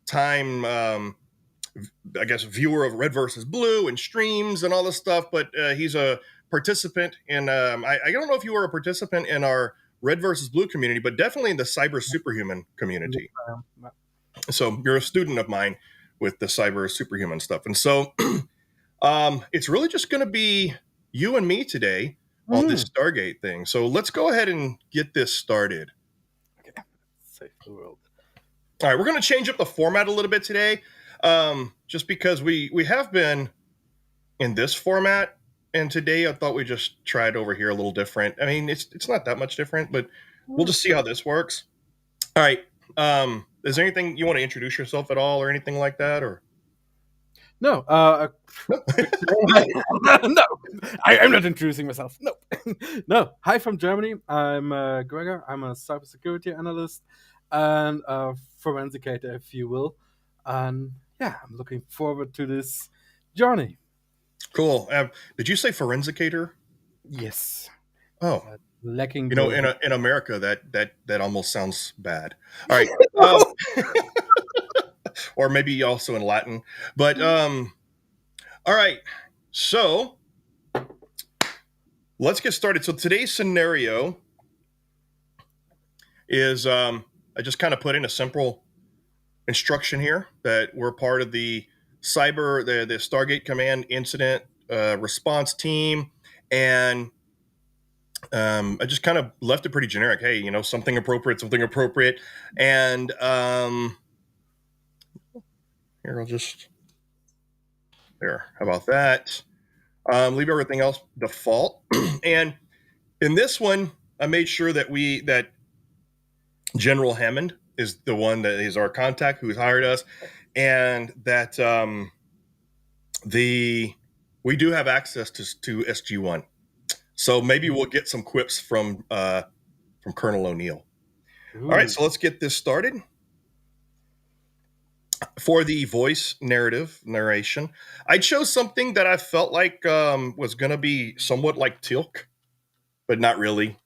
time, I guess, viewer of Red versus Blue and streams and all this stuff, but he's a participant in, I don't know if you were a participant in our Red versus Blue community, but definitely in the cyber superhuman community. So you're a student of mine with the cyber superhuman stuff. And so it's really just going to be you and me today on this Stargate thing. So let's go ahead and get this started. Okay. Save the world. All right, we're going to change up the format a little bit today, just because we have been in this format, and today I thought we'd just try it over here a little different. I mean, it's not that much different, but we'll just see how this works. All right. Is there anything you want to introduce yourself at all or anything like that? Or No, no, I'm not introducing myself. No, no. Hi from Germany. I'm Gregor. I'm a cybersecurity analyst and a forensicator, if you will. And yeah, I'm looking forward to this journey. Cool. Did you say forensicator? Yes. Oh, lacking. You know, in America, that almost sounds bad. All right. Or maybe also in Latin. But all right. So let's get started. So today's scenario is I just kind of put in a simple instruction here that we're part of the the Stargate Command incident response team, and I just kind of left it pretty generic. Hey, you know, something appropriate, and here I'll just there. How about that? Leave everything else default, and in this one, I made sure that General Hammond is the one that is our contact who's hired us, and that we do have access to SG1. So maybe we'll get some quips from Colonel O'Neill. All right, so let's get this started. For the voice narration, I chose something that I felt like was going to be somewhat like Tilk, but not really.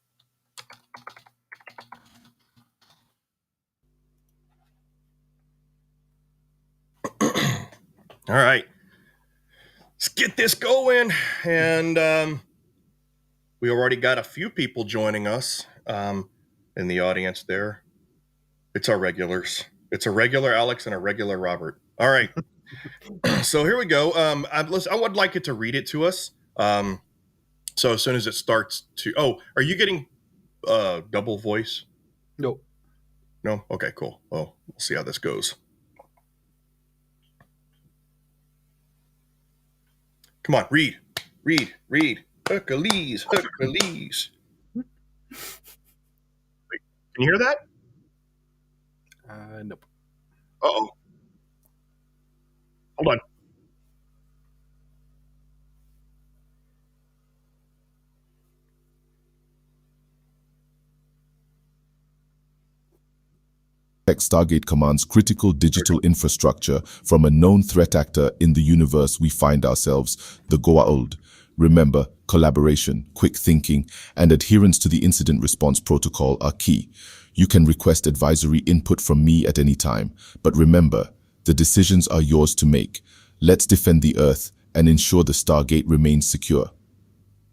All right, let's get this going. And we already got a few people joining us in the audience there. It's our regulars. It's a regular Alex and a regular Robert. All right. So here we go. I would like it to read it to us. So as soon as it starts to... Oh, are you getting double voice? No. No? Okay, cool. Well, we'll see how this goes. Come on, read. Hercules. Wait, can you hear that? Nope. Uh-oh. Hold on. Stargate Command's critical digital infrastructure from a known threat actor in the universe we find ourselves, the Gou'uld. Remember, collaboration, quick thinking, and adherence to the incident response protocol are key. You can request advisory input from me at any time, but remember, the decisions are yours to make. Let's defend the Earth and ensure the Stargate remains secure.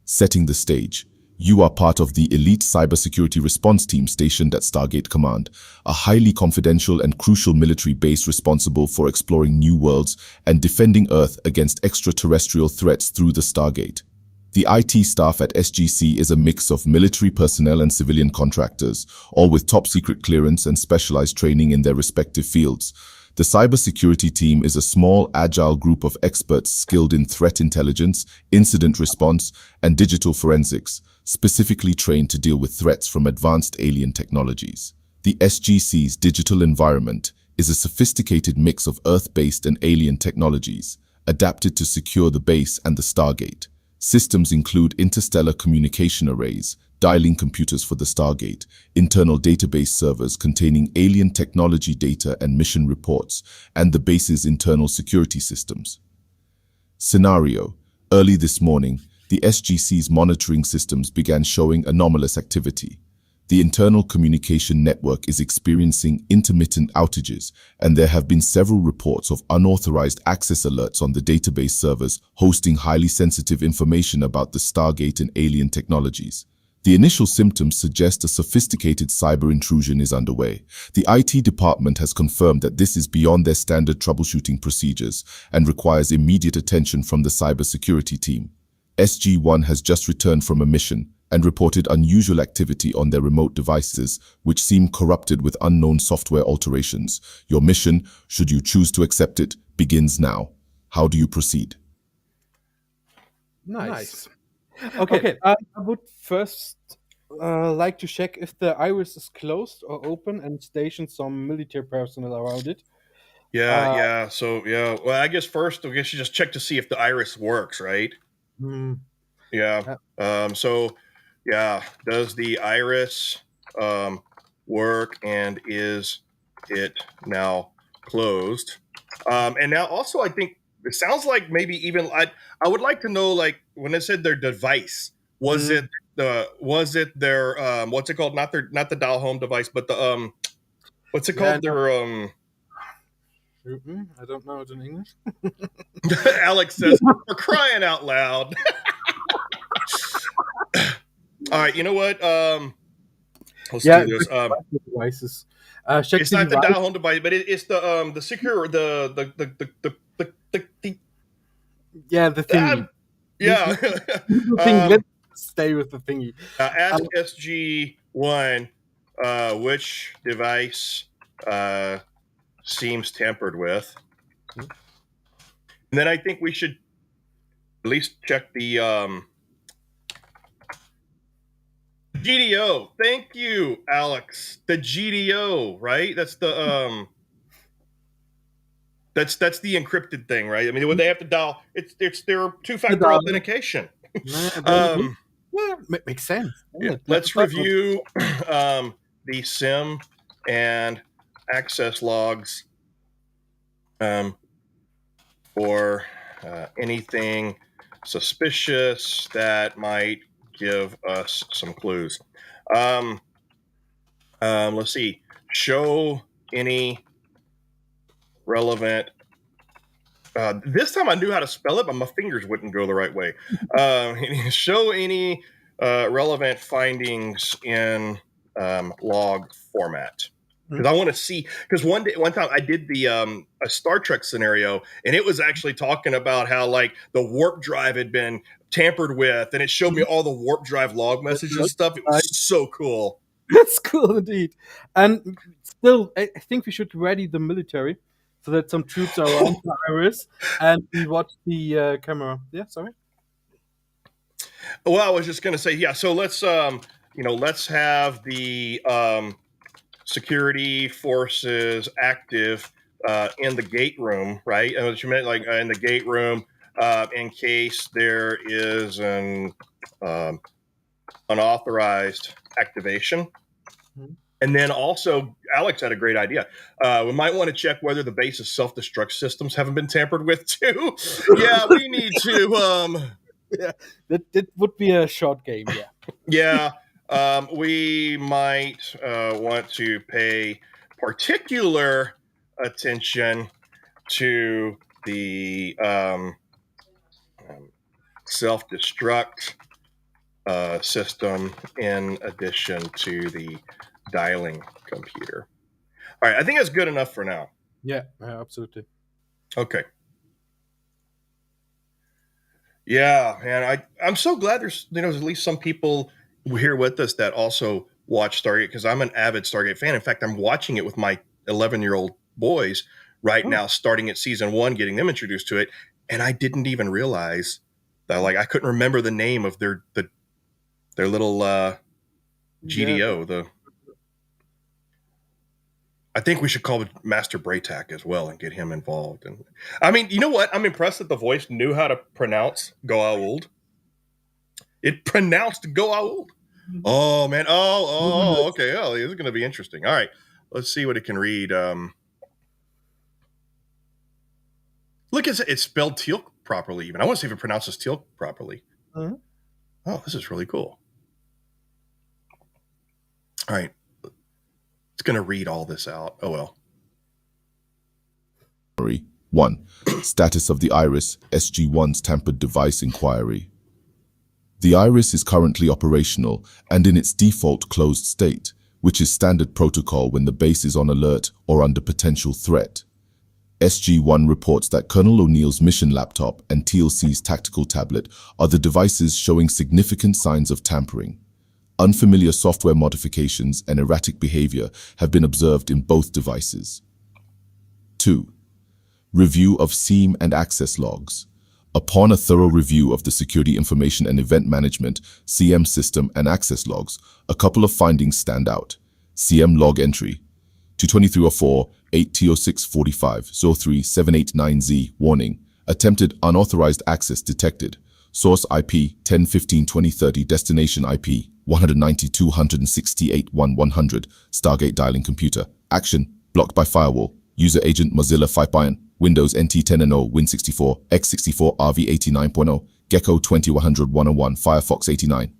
Setting the stage. You are part of the elite cybersecurity response team stationed at Stargate Command, a highly confidential and crucial military base responsible for exploring new worlds and defending Earth against extraterrestrial threats through the Stargate. The IT staff at SGC is a mix of military personnel and civilian contractors, all with top-secret clearance and specialized training in their respective fields. The cybersecurity team is a small, agile group of experts skilled in threat intelligence, incident response, and digital forensics, specifically trained to deal with threats from advanced alien technologies. The SGC's digital environment is a sophisticated mix of Earth-based and alien technologies, adapted to secure the base and the Stargate. Systems include interstellar communication arrays, dialing computers for the Stargate, internal database servers containing alien technology data and mission reports, and the base's internal security systems. Scenario: early this morning, the SGC's monitoring systems began showing anomalous activity. The internal communication network is experiencing intermittent outages, and there have been several reports of unauthorized access alerts on the database servers hosting highly sensitive information about the Stargate and alien technologies. The initial symptoms suggest a sophisticated cyber intrusion is underway. The IT department has confirmed that this is beyond their standard troubleshooting procedures and requires immediate attention from the cybersecurity team. SG-1 has just returned from a mission and reported unusual activity on their remote devices, which seem corrupted with unknown software alterations. Your mission, should you choose to accept it, begins now. How do you proceed? Nice. Okay, I would first like to check if the iris is closed or open and station some military personnel around it. Yeah. So yeah. Well, I guess first, you just check to see if the iris works, right? Hmm. Yeah. So yeah, does the iris work, and is it now closed? And now also, I think it sounds like maybe even I would like to know, like, when it said their device, was it their what's it called? Not the dial home device, but the what's it called? Their I don't know it in English. Alex says, "We're crying out loud." All right, you know what? Let's do this. Devices. It's not the dial home device, but it's the secure the yeah, the thingy. Yeah. Let's stay with the thingy. Ask SG-1 which device seems tampered with. And then I think we should at least check the GDO. Thank you, Alex. The GDO, right? That's the that's the encrypted thing, right? I mean, when they have to dial, it's their two-factor authentication. Yeah, makes sense. Yeah. Let's review the SIM and access logs for anything suspicious that might give us some clues. Let's see. Show any relevant. This time I knew how to spell it, but my fingers wouldn't go the right way. Show any relevant findings in log format. Because I want to see. Because one time I did the a Star Trek scenario, and it was actually talking about how, like, the warp drive had been tampered with, and it showed me all the warp drive log messages and stuff. It was so cool. That's cool indeed. And still, I think we should ready the military so that some troops are around the iris and we watch the camera. Yeah, sorry. Well, I was just going to say, yeah. So let's let's have the security forces active in the gate room, right? And what you meant, like, in the gate room, in case there is an unauthorized activation. And then also, Alex had a great idea. We might want to check whether the base's self-destruct systems haven't been tampered with too. Yeah, we need to. Yeah, that would be a short game. Yeah. We might want to pay particular attention to the self-destruct system in addition to the dialing computer. All right, I think that's good enough for now. Yeah, absolutely. Okay. Yeah, man, I'm so glad there's at least some people here with us that also watch Stargate, because I'm an avid Stargate fan. In fact, I'm watching it with my 11-year-old boys right now, starting at season 1, getting them introduced to it, and I didn't even realize that, like, I couldn't remember the name of their little GDO. I think we should call Master Braytak as well and get him involved. And I mean, you know what? I'm impressed that the voice knew how to pronounce Gou'uld. It pronounced Gou'uld. Oh man. Oh, okay. Oh, this is going to be interesting. All right, let's see what it can read. Look, it's spelled Teal properly. Even I want to see if it pronounces Teal properly. Oh, this is really cool. All right. It's going to read all this out. Oh, well. 1. Status of the Iris SG-1's tampered device inquiry. The Iris is currently operational and in its default closed state, which is standard protocol when the base is on alert or under potential threat. SG-1 reports that Colonel O'Neill's mission laptop and TLC's tactical tablet are the devices showing significant signs of tampering. Unfamiliar software modifications and erratic behavior have been observed in both devices. 2. Review of SIEM and access logs. Upon a thorough review of the Security Information and Event Management (CM) system and access logs, a couple of findings stand out. CM log entry 22304 8T0645 03789Z warning. Attempted unauthorized access detected. Source IP 10152030 destination IP 192.168.1.100 Stargate dialing computer. Action blocked by firewall. User agent Mozilla 5 Windows NT 10.0 Win64 x64 RV 89.0 Gecko 20100 Firefox 89.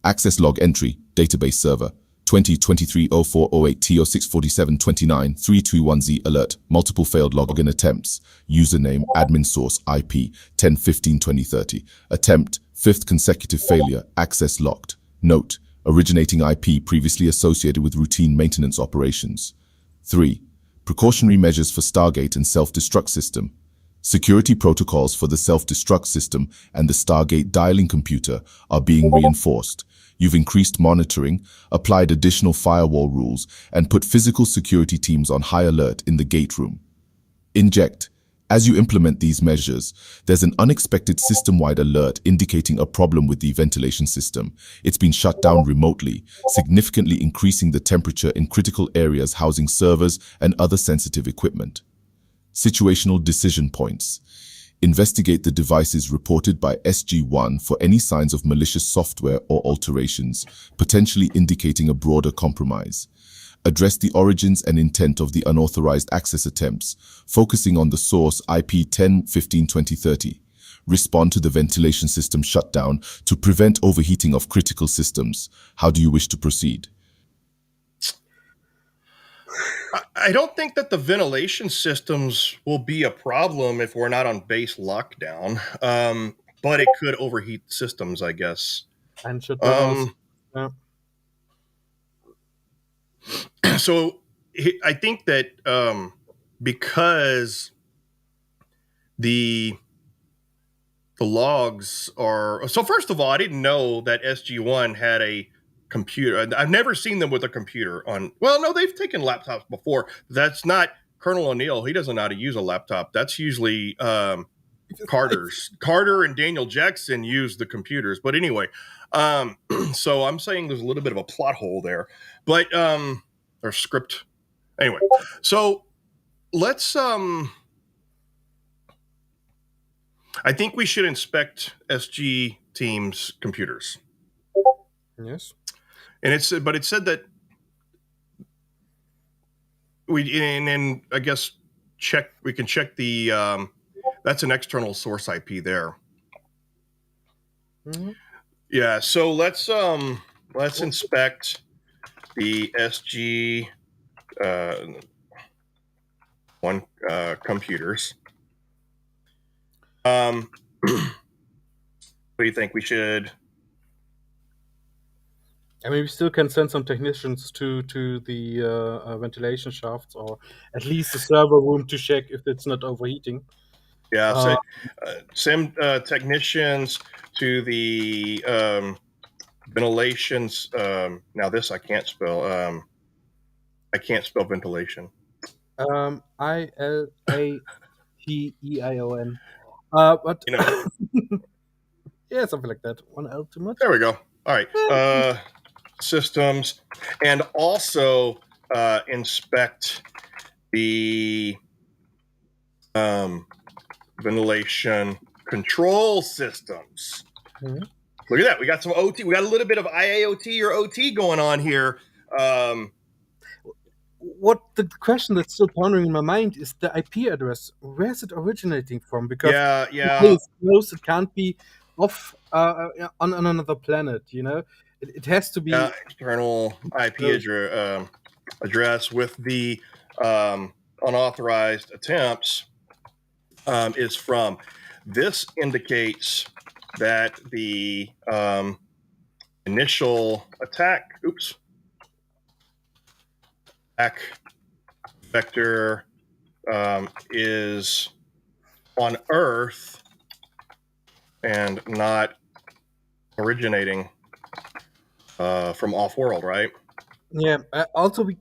Access log entry database server 2023-0408 TO64729 321Z alert multiple failed login attempts username admin source IP 10152030 attempt 5th consecutive failure access locked note originating IP previously associated with routine maintenance operations. 3. Precautionary measures for Stargate and self-destruct system. Security protocols for the self-destruct system and the Stargate dialing computer are being reinforced. You've increased monitoring, applied additional firewall rules, and put physical security teams on high alert in the gate room. Inject. As you implement these measures, there's an unexpected system-wide alert indicating a problem with the ventilation system. It's been shut down remotely, significantly increasing the temperature in critical areas housing servers and other sensitive equipment. Situational decision points. Investigate the devices reported by SG-1 for any signs of malicious software or alterations, potentially indicating a broader compromise. Address the origins and intent of the unauthorized access attempts, focusing on the source IP 10152030. Respond to the ventilation system shutdown to prevent overheating of critical systems. How do you wish to proceed? I don't think that the ventilation systems will be a problem if we're not on base lockdown, but it could overheat systems, I guess. And should run also. Yeah. So I think that because the logs are so. First of all, I didn't know that SG-1 had a computer. I've never seen them with a computer on. Well, no, they've taken laptops before. That's not Colonel O'Neill. He doesn't know how to use a laptop. That's usually Carter's. Carter and Daniel Jackson use the computers. But anyway, so I'm saying there's a little bit of a plot hole there, but or script. Anyway, so let's I think we should inspect SG team's computers. Yes. And it said that and I guess we can check the that's an external source IP there. Mm-hmm. Yeah, so let's inspect the SG one computers. What do you think we should? I mean, we still can send some technicians to the ventilation shafts, or at least the server room to check if it's not overheating. Yeah, so send technicians to the ventilations. Now this I can't spell. I can't spell ventilation. ILATEION. But You know, yeah, something like that. One L too much. there we go. All right. Systems, and also inspect the ventilation control systems. Mm-hmm. Look at that. We got some OT. We got a little bit of IAOT or OT going on here. What the question that's still pondering in my mind is the IP address. Where's it originating from? Because yeah, it's close, it can't be off on another planet, you know. It has to be external IP address with the unauthorized attempts is from. This indicates that the initial attack vector is on Earth and not originating from off-world, right? Yeah. Also, we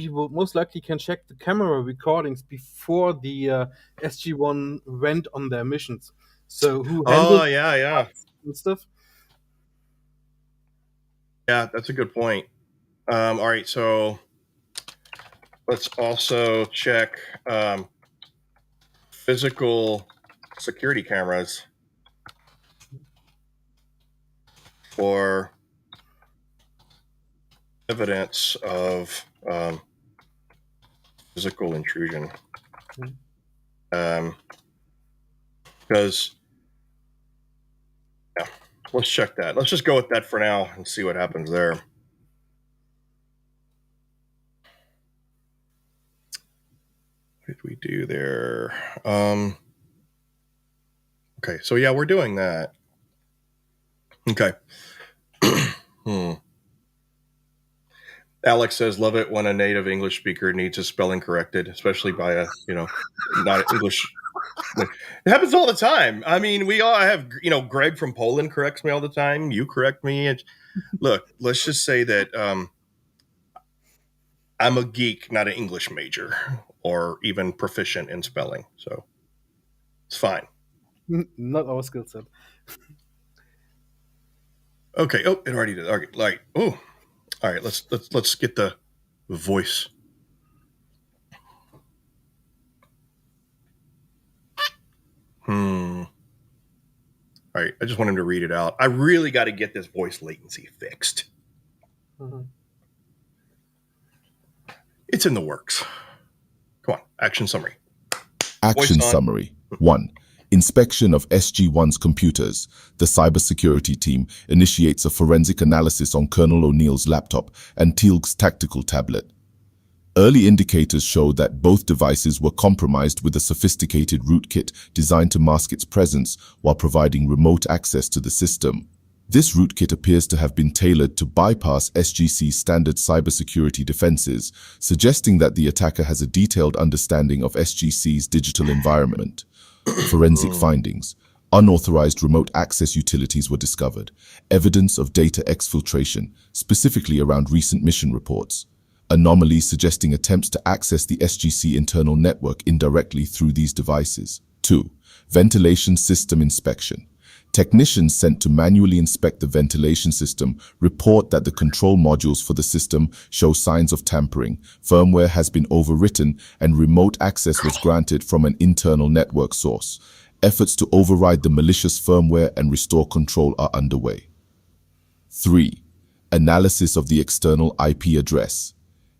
will most likely can check the camera recordings before the SG-1 went on their missions. So who handled Yeah. and stuff? Yeah, that's a good point. All right, so let's also check physical security cameras for evidence of physical intrusion. Because, yeah, let's check that. Let's just go with that for now and see what happens there. What did we do there? Okay, so yeah, we're doing that. Okay. Alex says, love it when a native English speaker needs a spelling corrected, especially by a, not English. It happens all the time. I mean, we all have, Greg from Poland corrects me all the time. You correct me. And look, let's just say that I'm a geek, not an English major or even proficient in spelling. So it's fine. Not our skill set. Okay. Oh, it already did. Okay. All right. Let's get the voice. All right. I just want him to read it out. I really got to get this voice latency fixed. Mm-hmm. It's in the works. Come on. Action summary. Action summary. 1. Inspection of SG-1's computers. The cybersecurity team initiates a forensic analysis on Colonel O'Neill's laptop and Teal'c's tactical tablet. Early indicators show that both devices were compromised with a sophisticated rootkit designed to mask its presence while providing remote access to the system. This rootkit appears to have been tailored to bypass SGC's standard cybersecurity defenses, suggesting that the attacker has a detailed understanding of SGC's digital environment. Forensic findings. Unauthorized remote access utilities were discovered. Evidence of data exfiltration, specifically around recent mission reports. Anomalies suggesting attempts to access the SGC internal network indirectly through these devices. 2. Ventilation system inspection. Technicians sent to manually inspect the ventilation system report that the control modules for the system show signs of tampering, firmware has been overwritten, and remote access was granted from an internal network source. Efforts to override the malicious firmware and restore control are underway. 3. Analysis of the external IP address.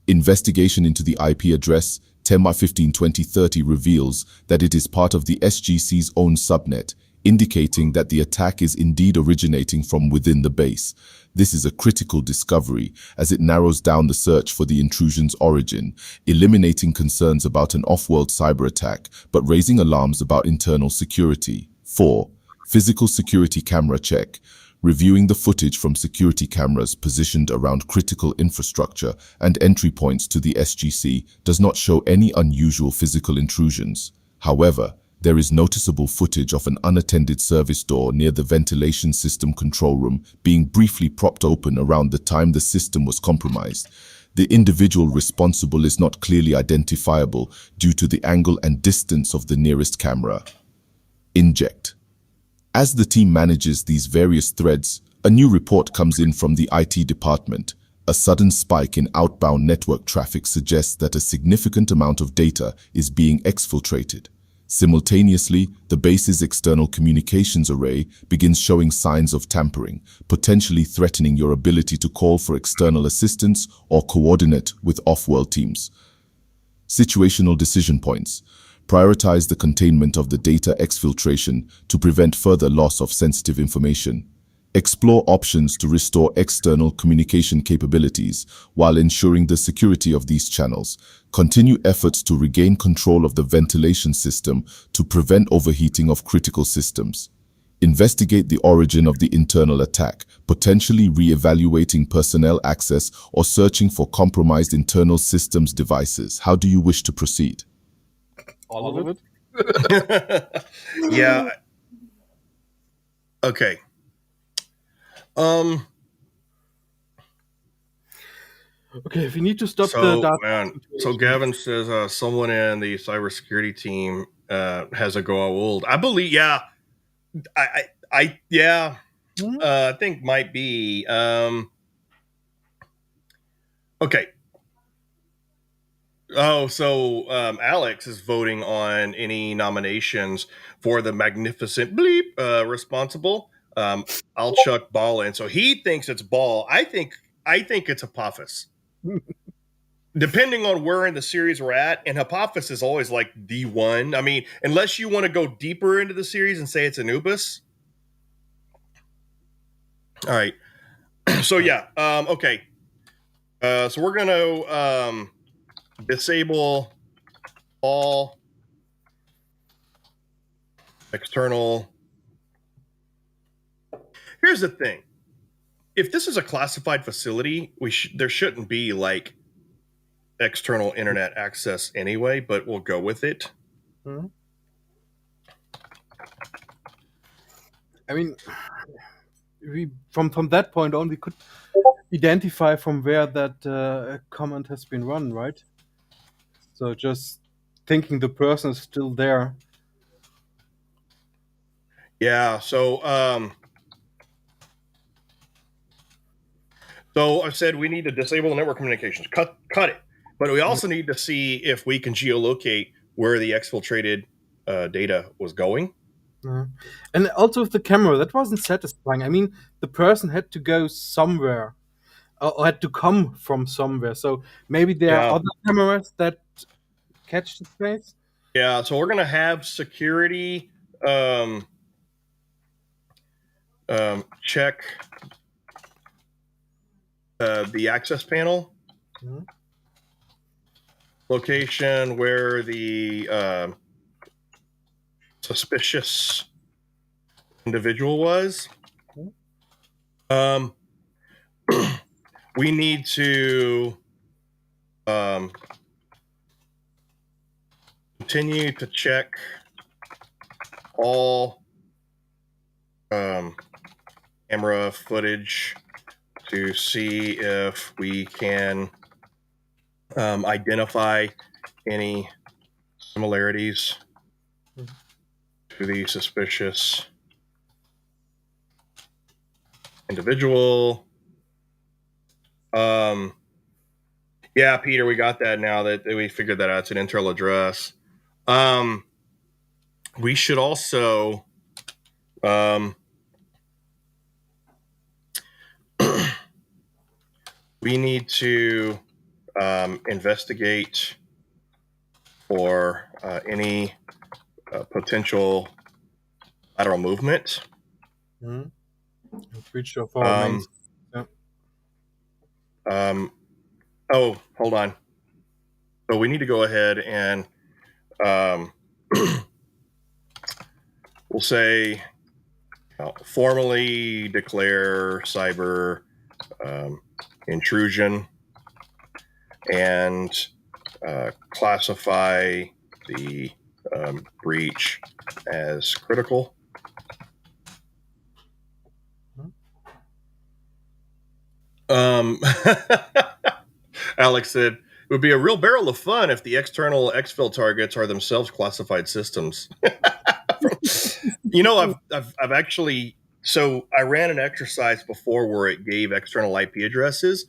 Investigation into the IP address 10/15/2030 reveals that it is part of the SGC's own subnet, indicating that the attack is indeed originating from within the base. This is a critical discovery as it narrows down the search for the intrusion's origin, eliminating concerns about an off-world cyber attack, but raising alarms about internal security. 4. Physical security camera check. Reviewing the footage from security cameras positioned around critical infrastructure and entry points to the SGC does not show any unusual physical intrusions. However, there is noticeable footage of an unattended service door near the ventilation system control room being briefly propped open around the time the system was compromised. The individual responsible is not clearly identifiable due to the angle and distance of the nearest camera. Inject. As the team manages these various threads, a new report comes in from the IT department. A sudden spike in outbound network traffic suggests that a significant amount of data is being exfiltrated. Simultaneously, the base's external communications array begins showing signs of tampering, potentially threatening your ability to call for external assistance or coordinate with off-world teams. Situational decision points. Prioritize the containment of the data exfiltration to prevent further loss of sensitive information. Explore options to restore external communication capabilities while ensuring the security of these channels. Continue efforts to regain control of the ventilation system to prevent overheating of critical systems. Investigate the origin of the internal attack, potentially re-evaluating personnel access or searching for compromised internal systems devices. How do you wish to proceed? All of it. Yeah. Okay. Okay, if we need to stop the So, data man, so situation. Gavin says someone in the cybersecurity team has a Gou'uld. I believe, yeah, yeah, Hmm? I think might be. Okay. Oh, so Alex is voting on any nominations for the magnificent bleep responsible. I'll chuck Ball in. So he thinks it's Ball. I think it's Apophis. Depending on where in the series we're at, and Apophis is always like the one. I mean, unless you want to go deeper into the series and say it's Anubis. All right. So yeah. Okay. So we're gonna disable all external. Here's the thing: if this is a classified facility, there shouldn't be like external internet access anyway. But we'll go with it. Hmm? I mean, from that point on, we could identify from where that command has been run, right? So just thinking the person is still there. Yeah. So I said we need to disable the network communications. Cut it. But we also need to see if we can geolocate where the exfiltrated data was going. Yeah. And also with the camera, that wasn't satisfying. I mean, the person had to go somewhere or had to come from somewhere. So maybe there are Yeah. other cameras that catch the place. Yeah. So we're gonna have security check the access panel Mhm. location where the suspicious individual was. Um, we need to continue to check all camera footage to see if we can identify any similarities to the suspicious individual. Yeah, Peter, we got that now that we figured that out. It's an internal address. We should also we need to investigate for any potential lateral movement. Mhm. Breach of our main. Yeah. Oh, hold on. So we need to go ahead and we'll say formally declare cyber intrusion and classify the breach as critical. Alex said, it would be a real barrel of fun if the external exfil targets are themselves classified systems. I've actually, so I ran an exercise before where it gave external IP addresses,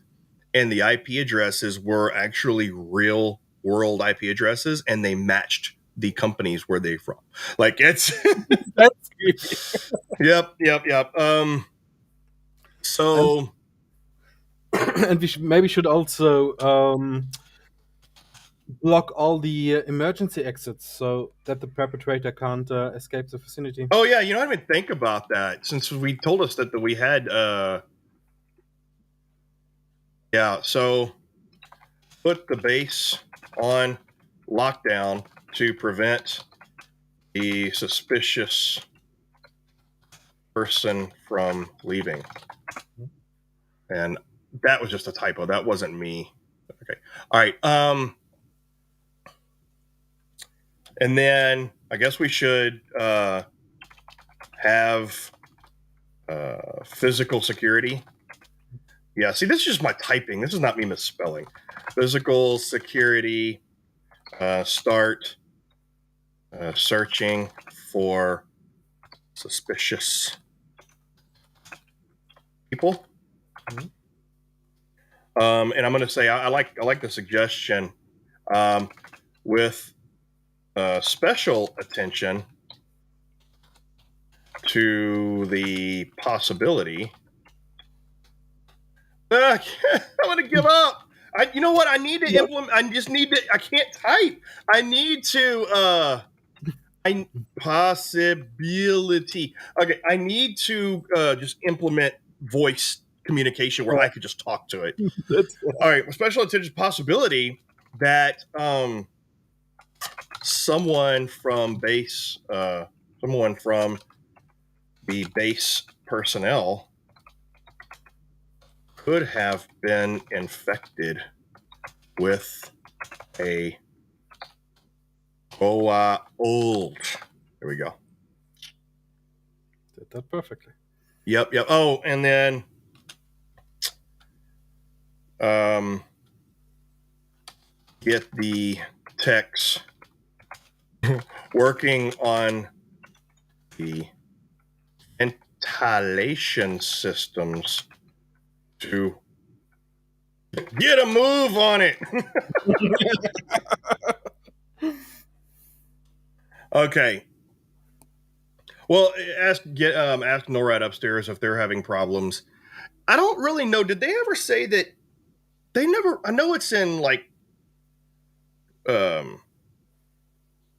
and the IP addresses were actually real world IP addresses, and they matched the companies where they're from. Like it's That's creepy. yep. So And we maybe should also block all the emergency exits so that the perpetrator can't escape the vicinity. Oh yeah, I didn't even think about that since we told us that we had. Yeah, so put the base on lockdown to prevent the suspicious person from leaving. And that was just a typo. That wasn't me. Okay. All right. And then I guess we should have physical security. Yeah, see, this is just my typing. This is not me misspelling. Physical security, start searching for suspicious people. Mhm. And I'm going to say I like the suggestion with special attention to the possibility. I'm going to give up. You know what? I need to implement. I just need to. I can't type. I need to. Possibility. Okay, I need to just implement voice communication where I could just talk to it. All right, special attention possibility that someone from the base personnel could have been infected with a Gou'uld. There we go. Did that perfectly. Yep. Oh, and then get the techs working on the ventilation systems to get a move on it. Okay. Well, ask NORAD upstairs if they're having problems. I don't really know. Did they ever say that they never? I know it's in like the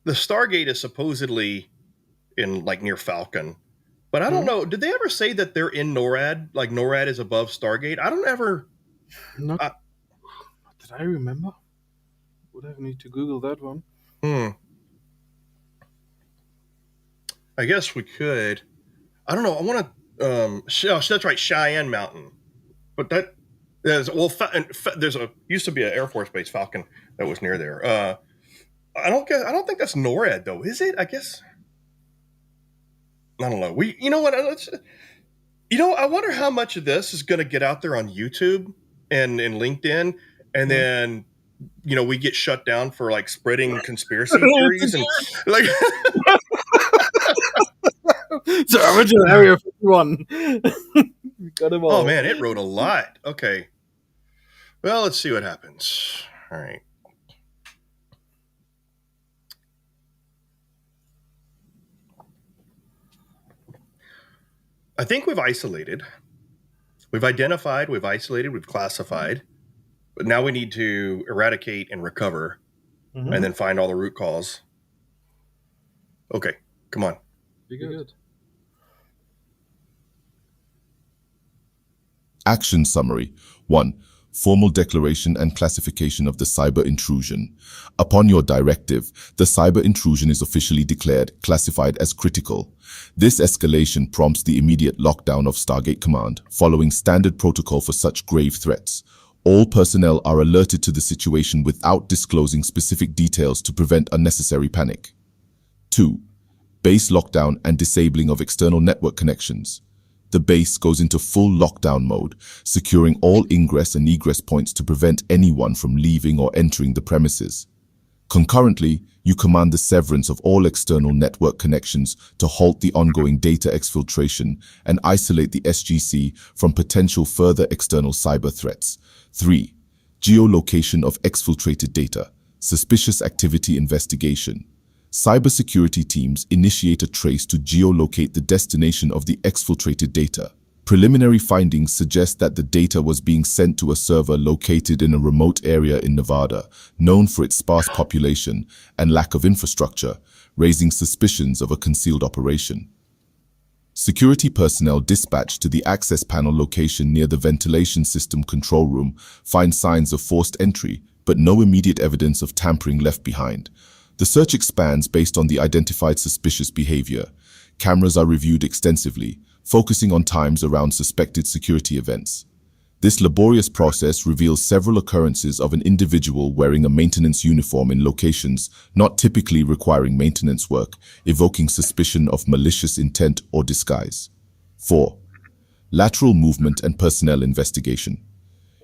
Stargate is supposedly in like near Falcon, but I don't know. Did they ever say that they're in NORAD? Like NORAD is above Stargate? I don't ever. Not did I remember? Would I need to Google that one? I guess we could. I don't know. I want to. That's right, Cheyenne Mountain. But that there's used to be an Air Force base, Falcon, that was near there. I don't think that's NORAD though, is it? I guess. I don't know. You know what? I wonder how much of this is going to get out there on YouTube and LinkedIn, and then we get shut down for like spreading conspiracy theories and like. So original Area 51. We got them all. Oh man, it wrote a lot. Okay. Well, let's see what happens. All right. I think we've isolated. We've identified, we've isolated, we've classified. But now we need to eradicate and recover and then find all the root cause. Okay, come on. Be good. Action summary. 1. Formal declaration and classification of the cyber intrusion. Upon your directive, the cyber intrusion is officially declared, classified as critical. This escalation prompts the immediate lockdown of Stargate Command, following standard protocol for such grave threats. All personnel are alerted to the situation without disclosing specific details to prevent unnecessary panic. 2. Base lockdown and disabling of external network connections. The base goes into full lockdown mode, securing all ingress and egress points to prevent anyone from leaving or entering the premises. Concurrently, you command the severance of all external network connections to halt the ongoing data exfiltration and isolate the SGC from potential further external cyber threats. 3. Geolocation of exfiltrated data. Suspicious activity investigation. Cybersecurity teams initiate a trace to geolocate the destination of the exfiltrated data. Preliminary findings suggest that the data was being sent to a server located in a remote area in Nevada, known for its sparse population and lack of infrastructure, raising suspicions of a concealed operation. Security personnel dispatched to the access panel location near the ventilation system control room find signs of forced entry, but no immediate evidence of tampering left behind. The search expands based on the identified suspicious behavior. Cameras are reviewed extensively, focusing on times around suspected security events. This laborious process reveals several occurrences of an individual wearing a maintenance uniform in locations not typically requiring maintenance work, evoking suspicion of malicious intent or disguise. 4. Lateral movement and personnel investigation.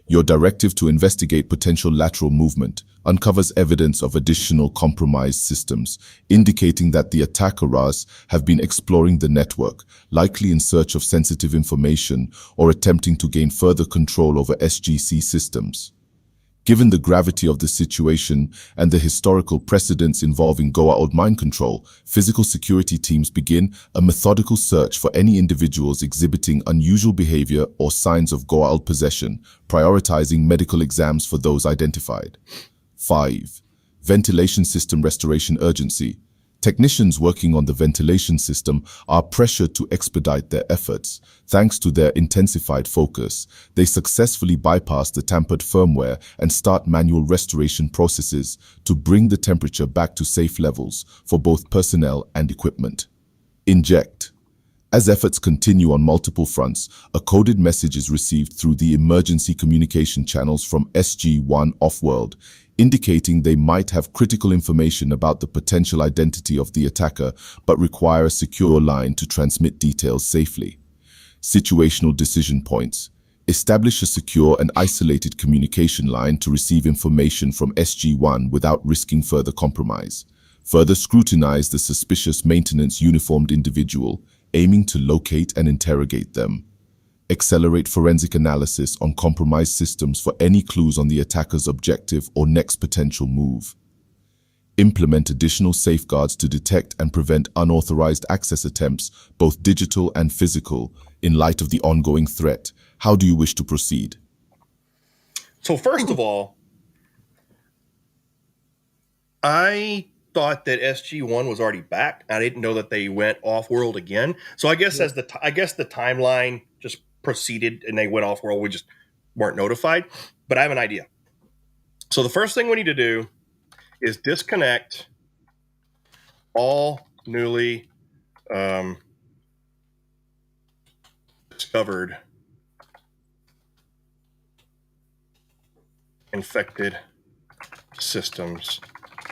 Your directive to investigate potential lateral movement uncovers evidence of additional compromised systems, indicating that the attackers have been exploring the network, likely in search of sensitive information or attempting to gain further control over SGC systems. Given the gravity of the situation and the historical precedents involving Gou'uld mind control, physical security teams begin a methodical search for any individuals exhibiting unusual behavior or signs of Gou'uld possession, prioritizing medical exams for those identified. 5. Ventilation system restoration urgency. Technicians working on the ventilation system are pressured to expedite their efforts. Thanks to their intensified focus, they successfully bypass the tampered firmware and start manual restoration processes to bring the temperature back to safe levels for both personnel and equipment. Inject. As efforts continue on multiple fronts, a coded message is received through the emergency communication channels from SG-1 Offworld, indicating they might have critical information about the potential identity of the attacker but require a secure line to transmit details safely. Situational decision points. Establish a secure and isolated communication line to receive information from SG-1 without risking further compromise. Further scrutinize the suspicious maintenance uniformed individual, aiming to locate and interrogate them. Accelerate forensic analysis on compromised systems for any clues on the attacker's objective or next potential move. Implement additional safeguards to detect and prevent unauthorized access attempts, both digital and physical, in light of the ongoing threat. How do you wish to proceed? So first of all, I thought that SG-1 was already back. I didn't know that they went off-world again. So I guess the timeline just proceeded and they went off-world. We just weren't notified. But I have an idea. So the first thing we need to do is disconnect all newly discovered infected systems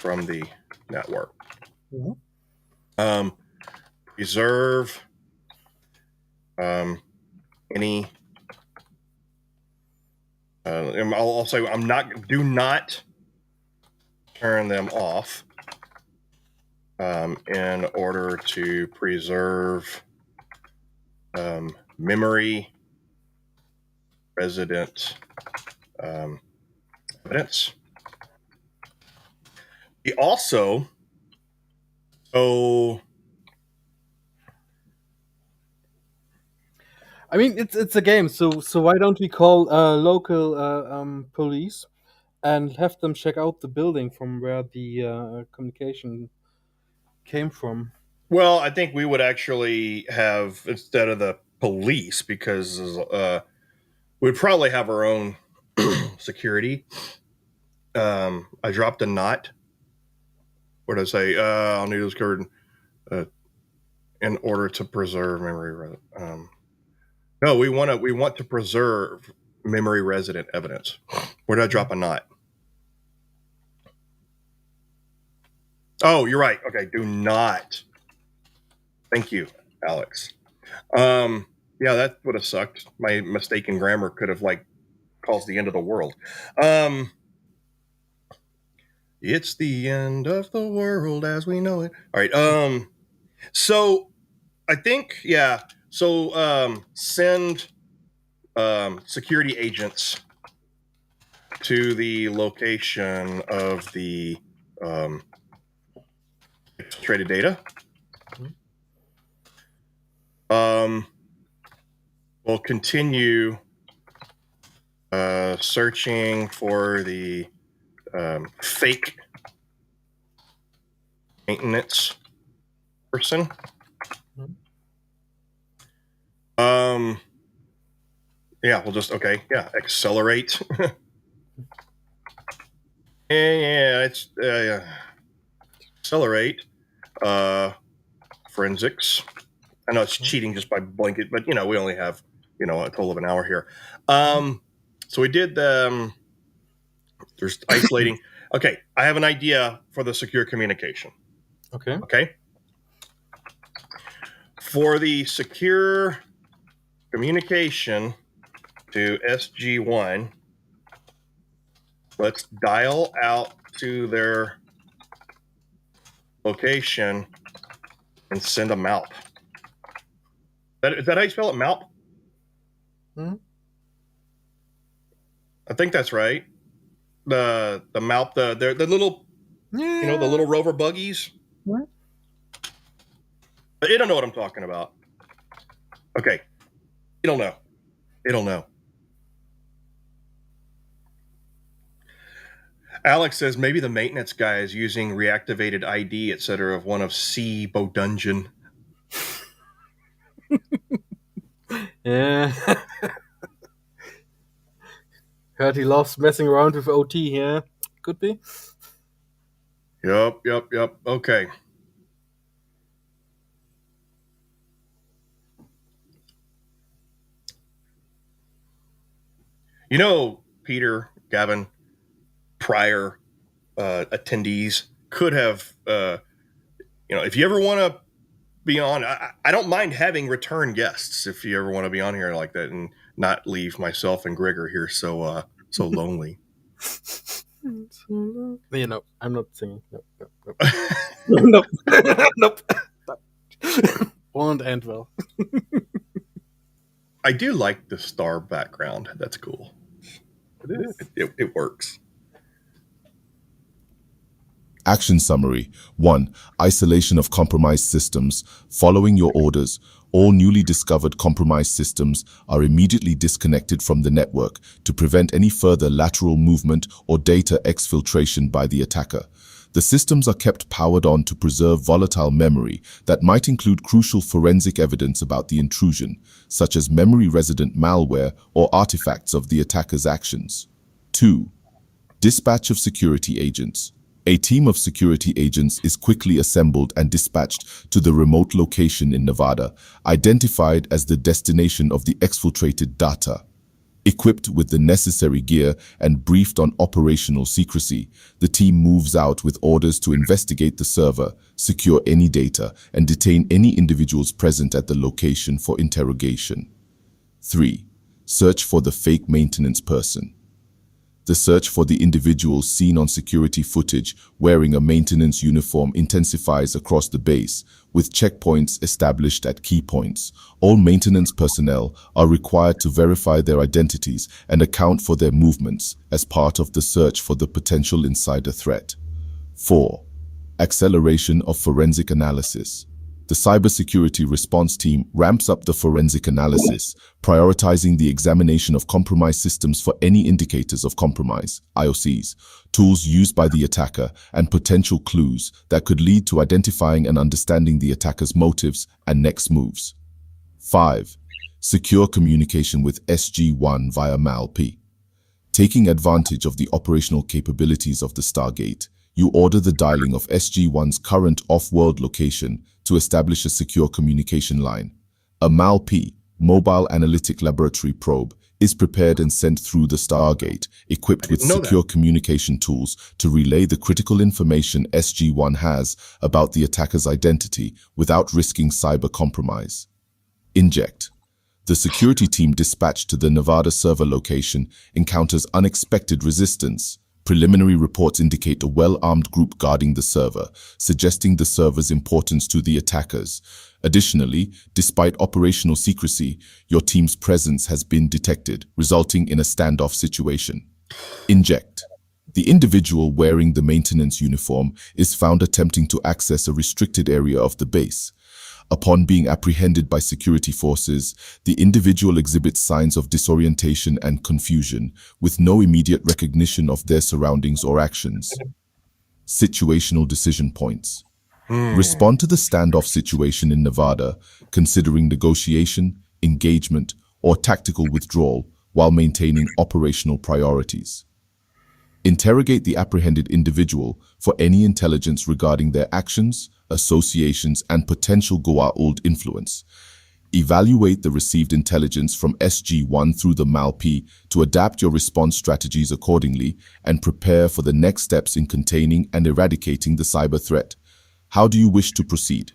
from the network. Preserve any. I'll say do not turn them off in order to preserve memory resident evidence. We also, I mean, it's a game, so why don't we call local police and have them check out the building from where the communication came from? well, I think we would actually have, instead of the police, because we'd probably have our own security. I dropped a knot. What did I say? I'll need this card in order to preserve memory. No, we want to preserve memory resident evidence. Where did I drop a knot? Oh, you're right. Okay, do not. Thank you, Alex. Yeah, that would have sucked. My mistaken grammar could have caused the end of the world. It's the end of the world as we know it. All right. So I think, yeah. So send security agents to the location of the traded data. we'll continue searching for the fake maintenance person. Yeah, we'll just accelerate. It's accelerate forensics. I know it's cheating just by blanket, but we only have a total of an hour here. So we did there's isolating. Okay, I have an idea for the secure communication. Okay. For the secure communication to SG1, let's dial out to their location and send a MALP. Is that how you spell it, MALP? I think that's right. The MALP, the little, the little rover buggies. What? You don't know what I'm talking about. Okay. It'll know. Alex says maybe the maintenance guy is using reactivated ID, etc. of one of C. Dungeon. Yeah. Heard he loves messing around with OT here. Could be. Yep. Okay. Peter, Gavin, prior attendees could have, if you ever want to be on, I don't mind having return guests if you ever want to be on here like that and not leave myself and Gregor here so lonely. I'm not singing. Nope. Nope. Won't end well. I do like the star background. That's cool. It is. It works. Action summary. 1. Isolation of compromised systems. Following your orders, all newly discovered compromised systems are immediately disconnected from the network to prevent any further lateral movement or data exfiltration by the attacker. The systems are kept powered on to preserve volatile memory that might include crucial forensic evidence about the intrusion, such as memory-resident malware or artifacts of the attacker's actions. 2. Dispatch of security agents. A team of security agents is quickly assembled and dispatched to the remote location in Nevada, identified as the destination of the exfiltrated data. Equipped with the necessary gear and briefed on operational secrecy, the team moves out with orders to investigate the server, secure any data, and detain any individuals present at the location for interrogation. 3. Search for the fake maintenance person. The search for the individual seen on security footage wearing a maintenance uniform intensifies across the base, with checkpoints established at key points. All maintenance personnel are required to verify their identities and account for their movements as part of the search for the potential insider threat. 4. Acceleration of forensic analysis. The cybersecurity response team ramps up the forensic analysis, prioritizing the examination of compromised systems for any indicators of compromise, IOCs, tools used by the attacker, and potential clues that could lead to identifying and understanding the attacker's motives and next moves. 5. Secure communication with SG1 via MALP. Taking advantage of the operational capabilities of the Stargate, you order the dialing of SG1's current off-world location to establish a secure communication line. A MALP, Mobile Analytic Laboratory Probe, is prepared and sent through the Stargate, equipped with secure communication tools to relay the critical information SG1 has about the attacker's identity without risking cyber compromise. Inject. The security team dispatched to the Nevada server location encounters unexpected resistance. Preliminary reports indicate a well-armed group guarding the server, suggesting the server's importance to the attackers. Additionally, despite operational secrecy, your team's presence has been detected, resulting in a standoff situation. Inject. The individual wearing the maintenance uniform is found attempting to access a restricted area of the base. Upon being apprehended by security forces, the individual exhibits signs of disorientation and confusion, with no immediate recognition of their surroundings or actions. Situational decision points. Respond to the standoff situation in Nevada, considering negotiation, engagement, or tactical withdrawal while maintaining operational priorities. Interrogate the apprehended individual for any intelligence regarding their actions, associations, and potential Gou'uld influence. Evaluate the received intelligence from SG-1 through the MALP to adapt your response strategies accordingly and prepare for the next steps in containing and eradicating the cyber threat. How do you wish to proceed?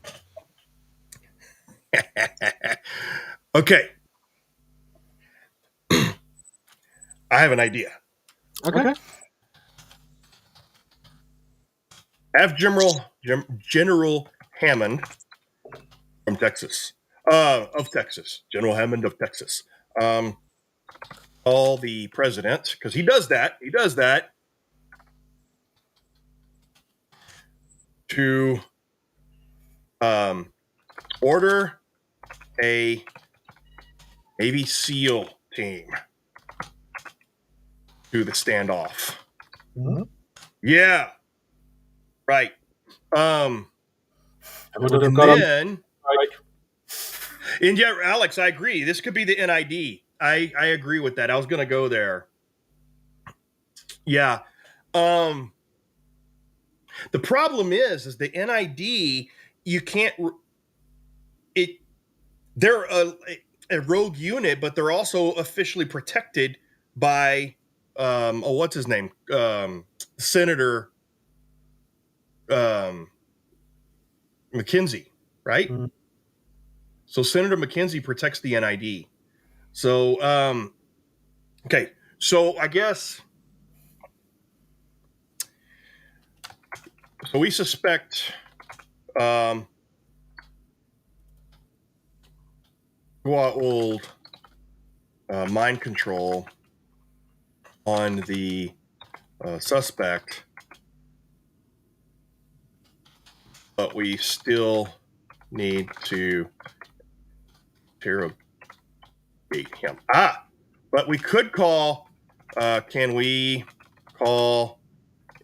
Okay. I have an idea. Okay. Have General Hammond from Texas, of Texas, General Hammond of Texas, call the president, because he does that, to order a Navy SEAL team to the standoff. Mhm. Yeah, right. I would have And got on. then, Right. and yeah, Alex, I agree. This could be the NID. I agree with that. I was going to go there. Yeah. The problem is the NID, you can't, they're a rogue unit, but they're also officially protected by, what's his name? Senator McKenzie, right? Mhm. So Senator McKenzie protects the NID. So, okay. So I guess, so we suspect, Gou'uld mind control on the suspect, but we still need to interrogate him. But we could call, can we call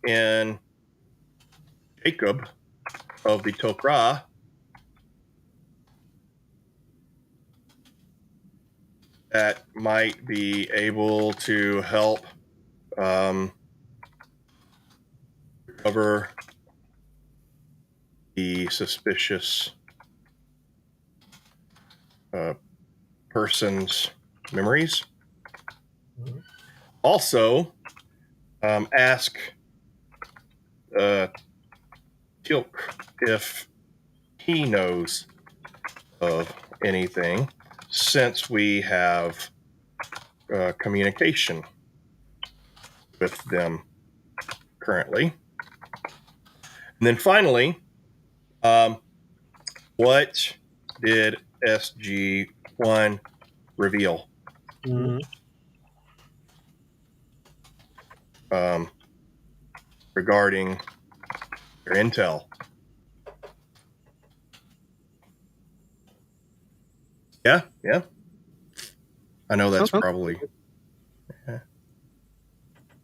in Jacob of the Tok'ra? That might be able to help recover the suspicious person's memories. Mhm. Also, ask Tilk if he knows of anything, since we have communication with them currently. And then finally, what did SG-1 reveal Mhm. regarding their intel? Yeah. I know that's Okay. probably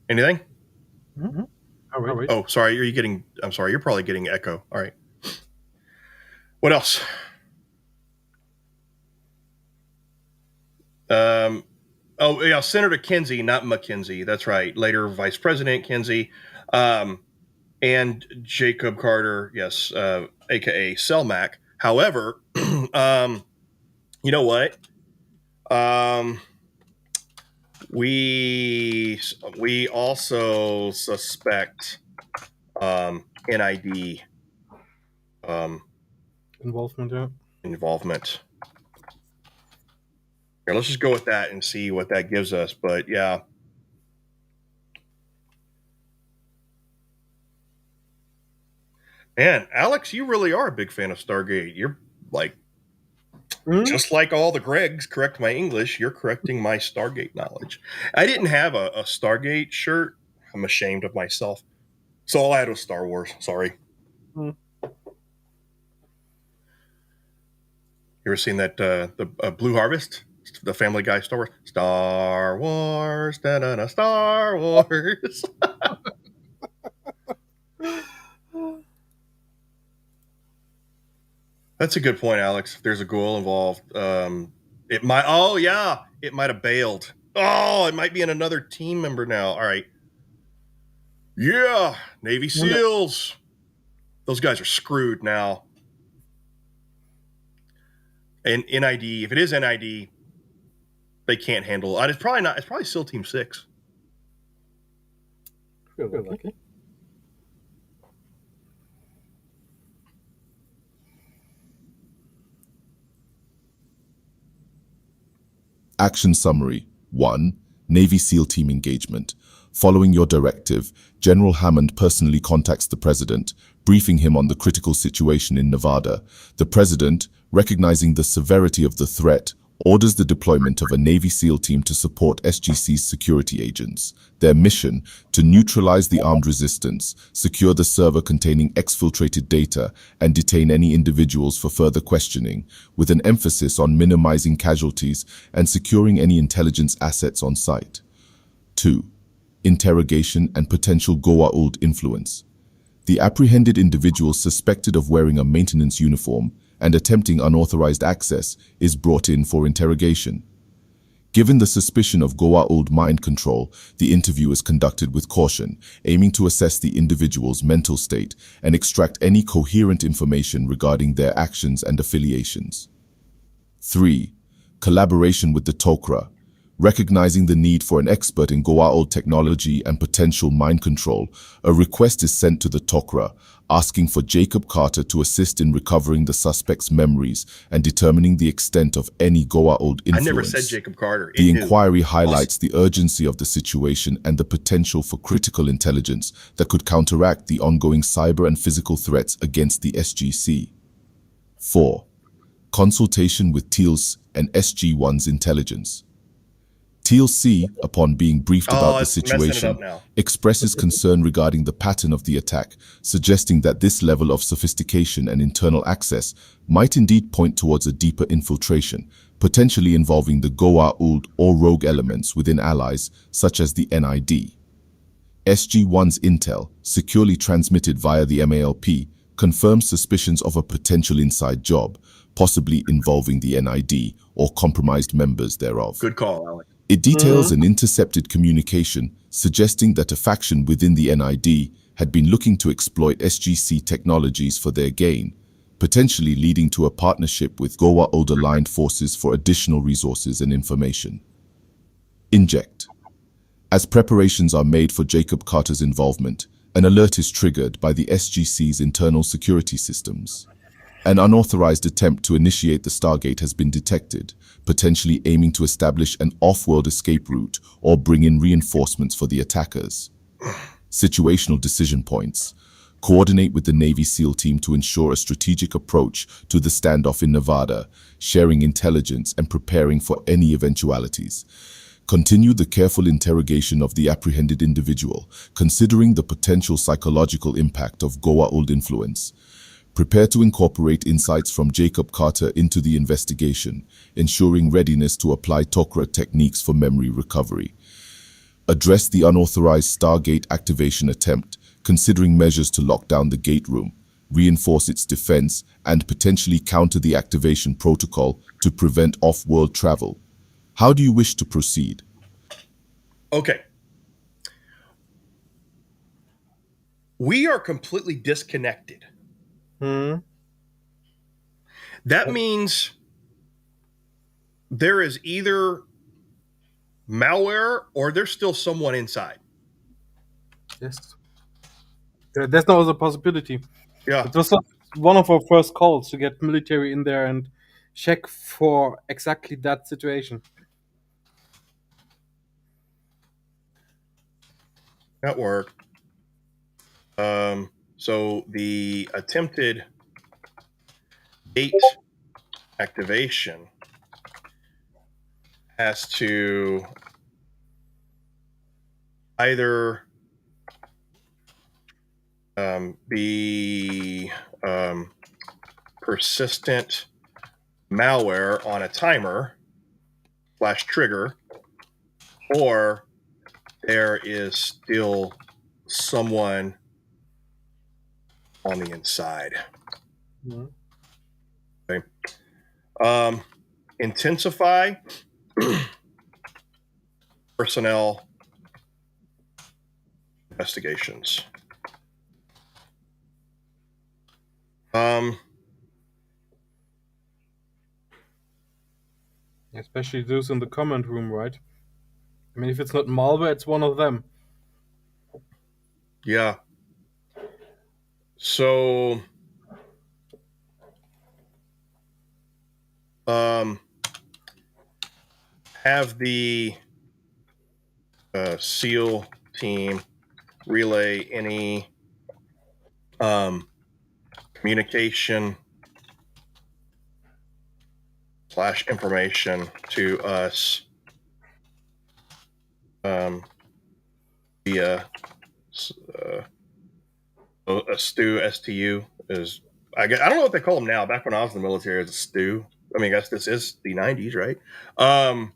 anything. Mhm. All right. Oh, sorry. I'm sorry. You're probably getting echo. All right. What else? Oh, yeah. Senator Kinsey, not McKenzie. That's right. Later Vice President Kinsey. And Jacob Carter, yes, aka Selmac. However, you know what? We also suspect NID Involvement, yeah. involvement. Here, let's just go with that and see what that gives us. But yeah. Man, Alex, you really are a big fan of Stargate. You're like, just like all the Gregs correct my English, you're correcting my Stargate knowledge. I didn't have a Stargate shirt. I'm ashamed of myself. So all I had was Star Wars. Sorry. Mhm. You ever seen that the Blue Harvest, the Family Guy Star Wars? Star Wars, da da da, Star Wars. That's a good point, Alex. If there's a Ghoul involved, it might. Oh yeah, it might have bailed. Oh, it might be in another team member now. All right. Yeah, Navy SEALs. Those guys are screwed now. And NID, if it is NID, they can't handle it. It's probably not. It's probably still Team 6. Really lucky. Action Summary 1. Navy SEAL Team Engagement. Following your directive, General Hammond personally contacts the President, briefing him on the critical situation in Nevada. The President, recognizing the severity of the threat, orders the deployment of a Navy SEAL team to support SGC's security agents. Their mission, to neutralize the armed resistance, secure the server containing exfiltrated data, and detain any individuals for further questioning, with an emphasis on minimizing casualties and securing any intelligence assets on site. 2. Interrogation and potential Gou'uld influence. The apprehended individual suspected of wearing a maintenance uniform and attempting unauthorized access is brought in for interrogation. Given the suspicion of Gou'uld mind control, the interview is conducted with caution, aiming to assess the individual's mental state and extract any coherent information regarding their actions and affiliations. 3. Collaboration with the Tok'ra. Recognizing the need for an expert in Gou'uld technology and potential mind control, a request is sent to the Tok'ra, asking for Jacob Carter to assist in recovering the suspect's memories and determining the extent of any Gou'uld influence. I never said Jacob Carter. The inquiry highlights the urgency of the situation and the potential for critical intelligence that could counteract the ongoing cyber and physical threats against the SGC. 4. Consultation with TEALS and SG-1's intelligence. TLC, upon being briefed about the situation, expresses concern regarding the pattern of the attack, suggesting that this level of sophistication and internal access might indeed point towards a deeper infiltration, potentially involving the Gou'uld or rogue elements within allies, such as the NID. SG-1's intel, securely transmitted via the MALP, confirms suspicions of a potential inside job, possibly involving the NID or compromised members thereof. Good call, Alex. It details an intercepted communication suggesting that a faction within the NID had been looking to exploit SGC technologies for their gain, potentially leading to a partnership with Gou'uld-aligned forces for additional resources and information. Inject. As preparations are made for Jacob Carter's involvement, an alert is triggered by the SGC's internal security systems. An unauthorized attempt to initiate the Stargate has been detected, potentially aiming to establish an off-world escape route or bring in reinforcements for the attackers. Situational decision points. Coordinate with the Navy SEAL team to ensure a strategic approach to the standoff in Nevada, sharing intelligence and preparing for any eventualities. Continue the careful interrogation of the apprehended individual, considering the potential psychological impact of Gou'uld influence. Prepare to incorporate insights from Jacob Carter into the investigation, ensuring readiness to apply Tok'ra techniques for memory recovery. Address the unauthorized Stargate activation attempt, considering measures to lock down the gate room, reinforce its defense, and potentially counter the activation protocol to prevent off-world travel. How do you wish to proceed? Okay. We are completely disconnected. That means there is either malware or there's still someone inside. Yes. There's no other possibility. Yeah. It was one of our first calls to get military in there and check for exactly that situation. Network. So the attempted gate activation has to either be persistent malware on a timer / trigger, or there is still someone on the inside. Mhm. Okay. Intensify personnel investigations. Especially those in the command room, right? I mean, if it's not malware, it's one of them. Yeah. So, have the SEAL team relay any communication / information to us via a STU is, I don't know what they call them now. Back when I was in the military, it was a STU. I mean, I guess this is the 90s, right? I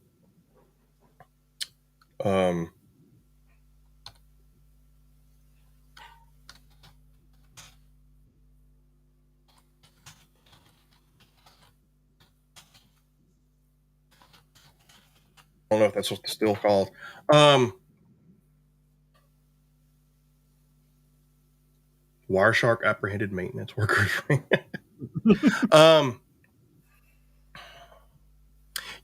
don't know if that's what it's still called. Wireshark apprehended maintenance workers.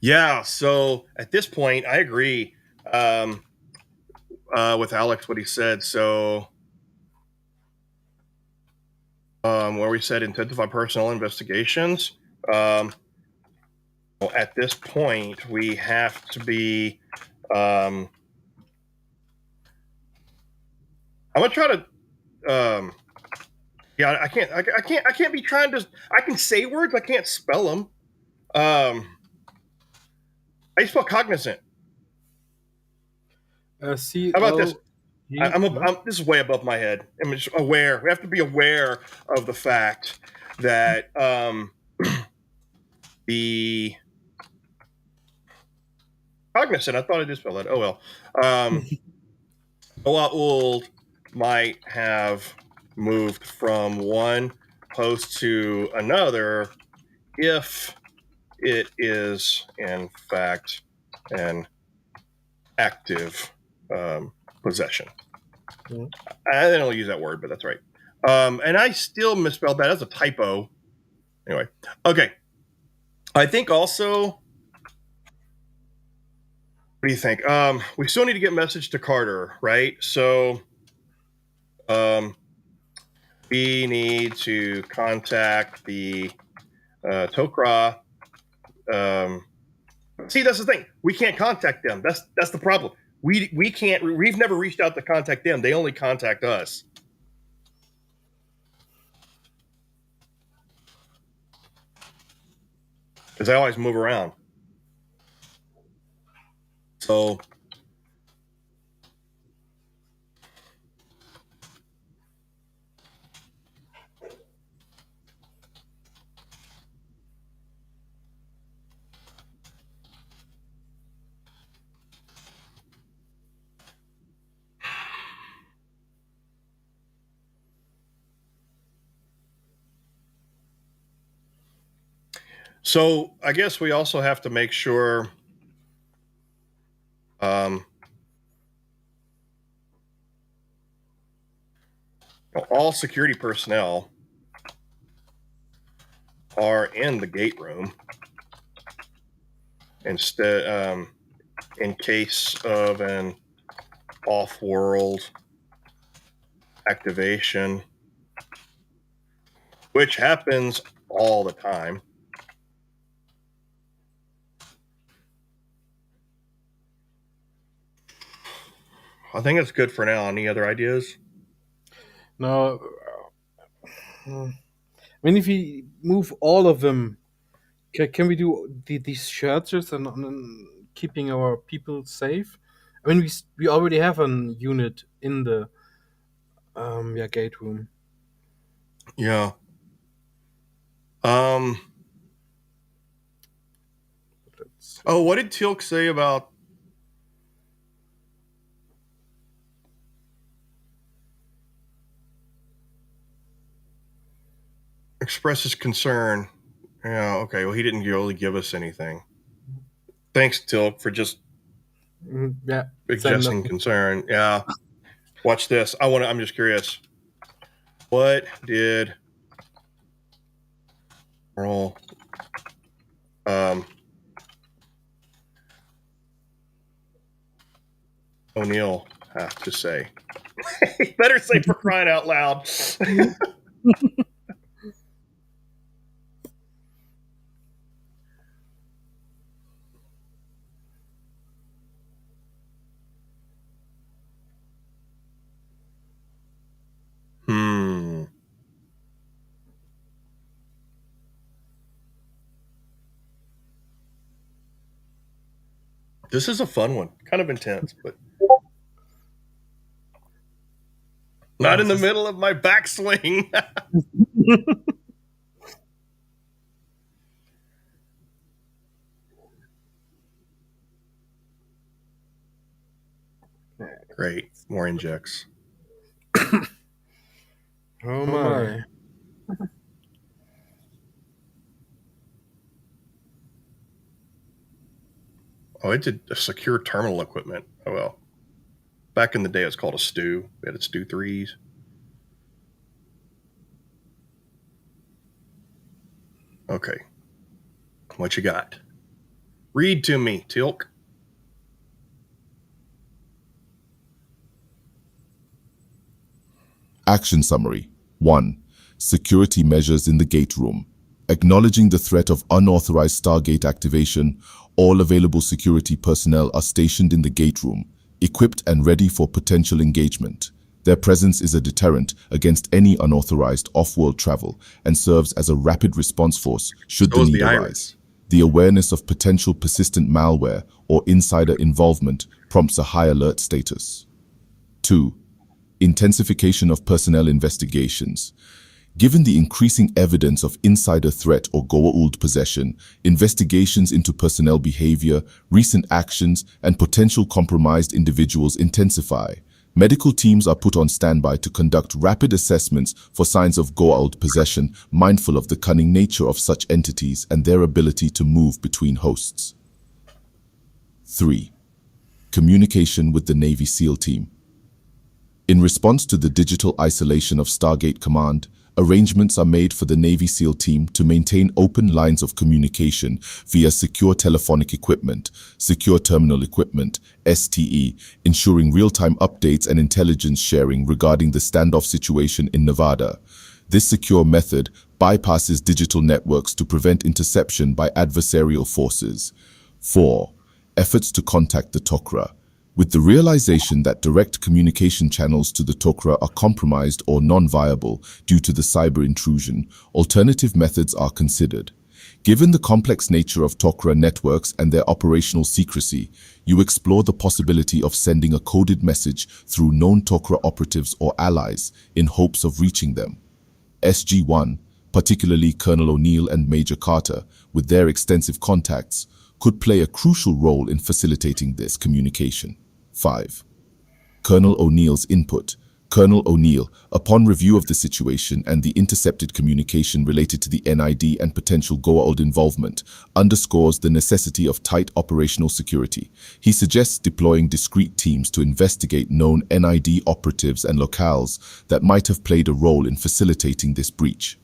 Yeah. So at this point, I agree with Alex what he said. So where we said intensify personnel investigations. Well, at this point, we have to be. I'm gonna try to. Yeah, I can't. I can't be trying to. I can say words. I can't spell them. I spell cognizant. C How about this? O G. This is way above my head. I'm just aware. We have to be aware of the fact that the cognizant. I thought I did spell that. Oh well. Gou'uld might have moved from one host to another if it is in fact an active possession. Mhm. I don't use that word, but that's right. And I still misspelled that as a typo. Anyway, okay. I think also, what do you think? We still need to get message to Carter, right? So we need to contact the Tok'ra. See, that's the thing. We can't contact them. That's the problem. We can't. We've never reached out to contact them. They only contact us. Because they always move around. So So I guess we also have to make sure all security personnel are in the gate room instead, in case of an off-world activation, which happens all the time. I think it's good for now. Any other ideas? No. I mean, if we move all of them, can we do these shelters and keeping our people safe? I mean, we already have a unit in the gate room. Yeah. Um. Oh, what did Teal'c say about expresses concern? Yeah, okay. Well, he didn't really give us anything. Thanks, Teal'c, for just Yeah. expressing concern. Yeah. Watch this. I'm just curious. What did Earl O'Neill have to say? Better say for crying out loud. This is a fun one. Kind of intense, but not in the middle of my backswing. Great. More injects. Oh my. Oh, it did a secure terminal equipment. Oh, well. Back in the day, it was called a stew. We had a stew 3s. Okay. What you got? Read to me, Teal'c. Action Summary 1. Security measures in the gate room. Acknowledging the threat of unauthorized Stargate activation, all available security personnel are stationed in the gate room, equipped and ready for potential engagement. Their presence is a deterrent against any unauthorized off-world travel and serves as a rapid response force should the need arise. The awareness of potential persistent malware or insider involvement prompts a high alert status. 2. Intensification of personnel investigations. Given the increasing evidence of insider threat or Gou'uld possession, investigations into personnel behavior, recent actions, and potential compromised individuals intensify. Medical teams are put on standby to conduct rapid assessments for signs of Gou'uld possession, mindful of the cunning nature of such entities and their ability to move between hosts. 3. Communication with the Navy SEAL team. In response to the digital isolation of STARGATE Command, arrangements are made for the Navy SEAL team to maintain open lines of communication via secure telephonic equipment, secure terminal equipment, STE, ensuring real-time updates and intelligence sharing regarding the standoff situation in Nevada. This secure method bypasses digital networks to prevent interception by adversarial forces. 4. Efforts to contact the Tok'ra. With the realization that direct communication channels to the Tok'ra are compromised or non-viable due to the cyber intrusion, alternative methods are considered. Given the complex nature of Tok'ra networks and their operational secrecy, you explore the possibility of sending a coded message through known Tok'ra operatives or allies in hopes of reaching them. SG-1, particularly Colonel O'Neill and Major Carter, with their extensive contacts, could play a crucial role in facilitating this communication. 5. Colonel O'Neill's input. Colonel O'Neill, upon review of the situation and the intercepted communication related to the NID and potential Gou'uld involvement, underscores the necessity of tight operational security. He suggests deploying discrete teams to investigate known NID operatives and locales that might have played a role in facilitating this breach.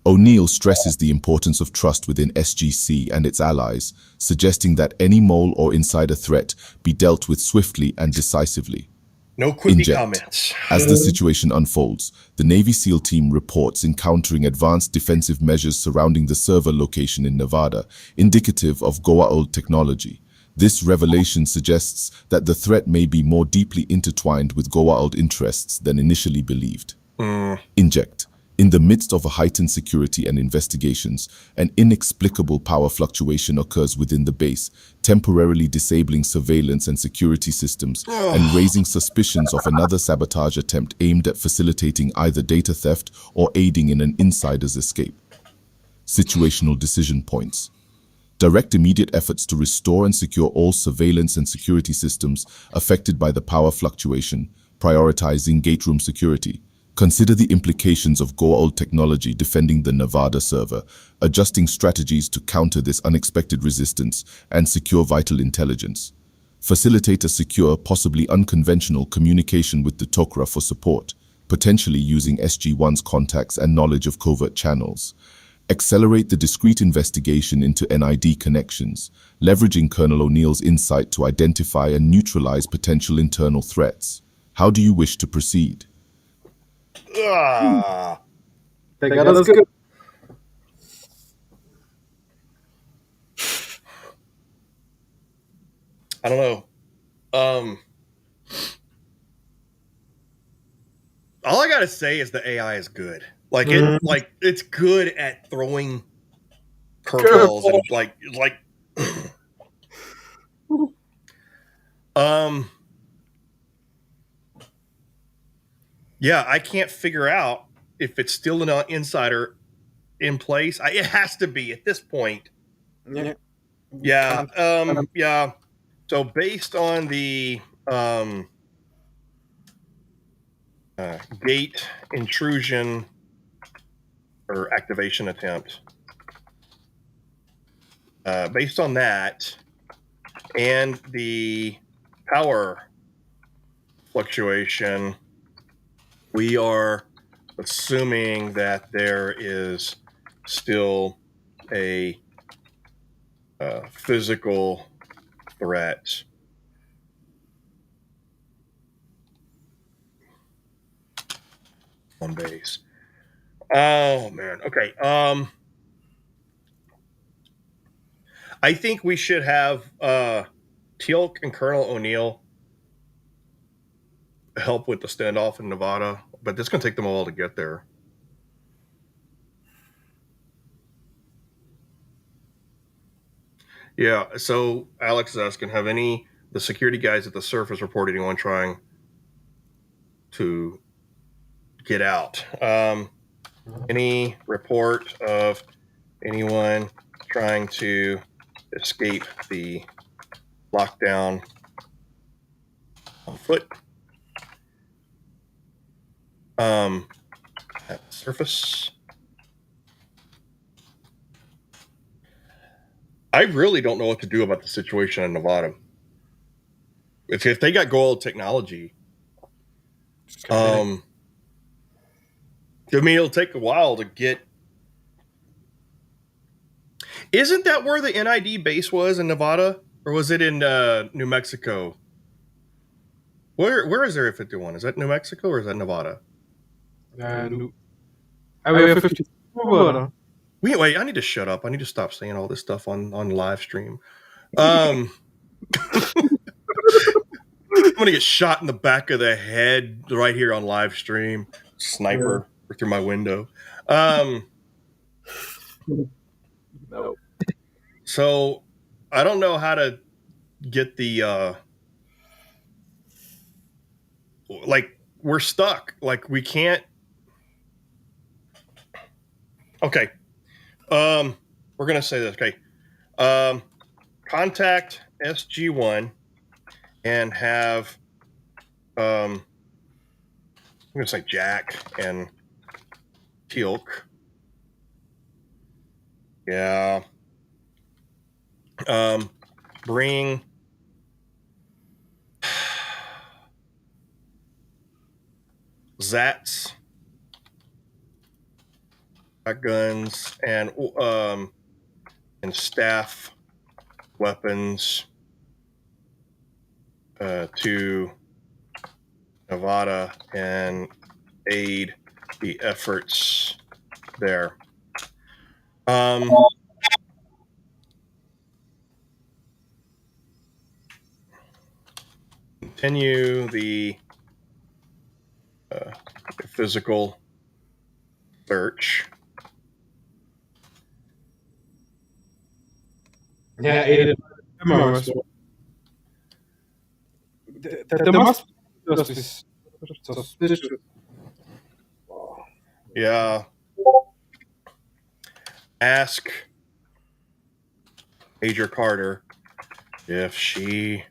O'Neill stresses the importance of trust within SGC and its allies, suggesting that any mole or insider threat be dealt with swiftly and decisively. No quippy comments. As the situation unfolds, the Navy SEAL team reports encountering advanced defensive measures surrounding the server location in Nevada, indicative of Gou'uld technology. This revelation suggests that the threat may be more deeply intertwined with Gou'uld interests than initially believed. Inject. In the midst of a heightened security and investigations, an inexplicable power fluctuation occurs within the base, temporarily disabling surveillance and security systems and raising suspicions of another sabotage attempt aimed at facilitating either data theft or aiding in an insider's escape. Situational decision points. Direct immediate efforts to restore and secure all surveillance and security systems affected by the power fluctuation, prioritizing gate room security. Consider the implications of Gou'uld technology defending the Nevada server, adjusting strategies to counter this unexpected resistance and secure vital intelligence. Facilitate a secure, possibly unconventional communication with the Tok'ra for support, potentially using SG-1's contacts and knowledge of covert channels. Accelerate the discrete investigation into NID connections, leveraging Colonel O'Neill's insight to identify and neutralize potential internal threats. How do you wish to proceed? Ah, They got us good. I don't know. All I gotta say is the AI is good. Like it's good at throwing curveballs and like. Yeah, I can't figure out if it's still an insider in place. It has to be at this point. Yeah. Yeah. So based on the gate intrusion or activation attempt, based on that and the power fluctuation, we are assuming that there is still a physical threat. On base. Oh man. Okay. I think we should have Teal'c and Colonel O'Neill help with the standoff in Nevada, but it's going to take them a while to get there. Yeah. So Alex is asking, have the security guys at the surface reported anyone trying to get out? Any report of anyone trying to escape the lockdown on foot? At the surface. I really don't know what to do about the situation in Nevada. If they got Gou'uld technology, I mean, it'll take a while to get. Isn't that where the NID base was in Nevada, or was it in New Mexico? Where is Area 51? Is that New Mexico or is that Nevada? Area 54. Wait, I need to shut up. I need to stop saying all this stuff on live stream. I'm gonna get shot in the back of the head right here on live stream. Sniper through my window. No. So I don't know how to get the like we're stuck. Like we can't. Okay. We're gonna say this. Okay. Contact SG-1 and have I'm gonna say Jack and Teal'c. Yeah. Bring Zats, guns, and staff weapons to Nevada and aid the efforts there. Continue the physical search. Yeah, aided cameras. There must be suspicious. Yeah. Ask Major Carter if she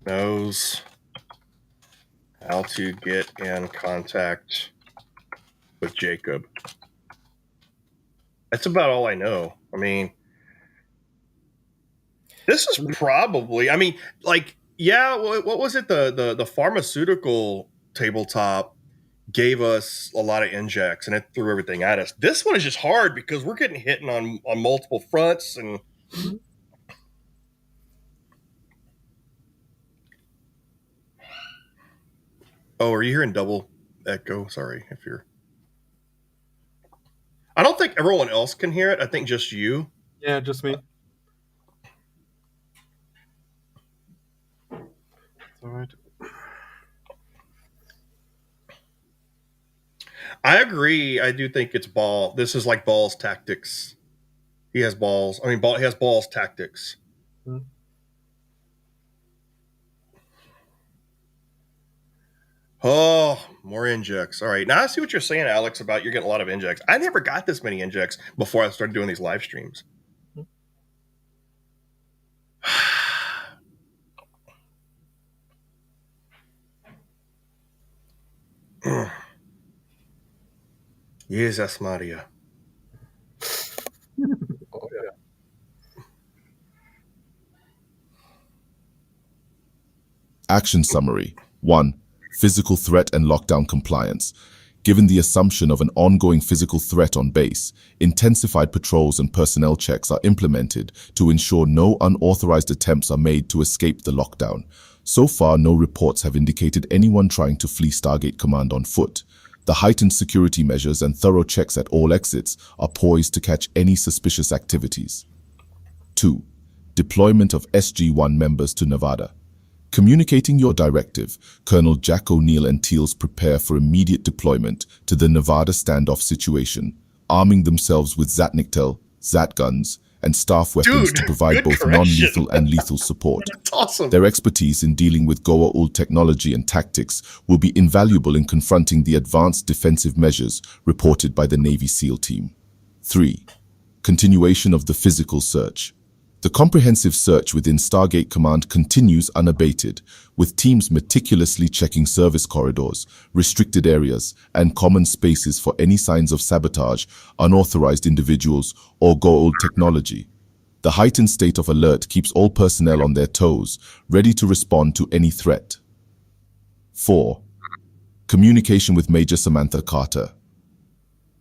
knows how to get in contact with Jacob. That's about all I know. I mean, this is probably, I mean, like, yeah, what was it? The pharmaceutical tabletop gave us a lot of injects and it threw everything at us. This one is just hard because we're getting hit on multiple fronts and oh, are you hearing double echo? Sorry if you're. I don't think everyone else can hear it. I think just you. Yeah, just me. All right. I agree. I do think it's ball. This is like Ball's tactics. He has balls. I mean, he has Ball's tactics. Hmm. Oh, more injects. All right. Now I see what you're saying, Alex, about you're getting a lot of injects. I never got this many injects before I started doing these live streams. Jesus Maria. Oh, yeah. Action summary. 1. Physical threat and lockdown compliance. Given the assumption of an ongoing physical threat on base, intensified patrols and personnel checks are implemented to ensure no unauthorized attempts are made to escape the lockdown. So far, no reports have indicated anyone trying to flee Stargate Command on foot. The heightened security measures and thorough checks at all exits are poised to catch any suspicious activities. 2. Deployment of SG-1 members to Nevada. Communicating your directive, Colonel Jack O'Neill and Teals prepare for immediate deployment to the Nevada standoff situation, arming themselves with Zatnictel, Zat guns, and staff weapons to provide both correction. non-lethal and lethal support. That's awesome. Their expertise in dealing with Gou'uld technology and tactics will be invaluable in confronting the advanced defensive measures reported by the Navy SEAL team. 3. Continuation of the physical search. The comprehensive search within Stargate Command continues unabated, with teams meticulously checking service corridors, restricted areas, and common spaces for any signs of sabotage, unauthorized individuals, or Gou'uld technology. The heightened state of alert keeps all personnel on their toes, ready to respond to any threat. 4. Communication with Major Samantha Carter.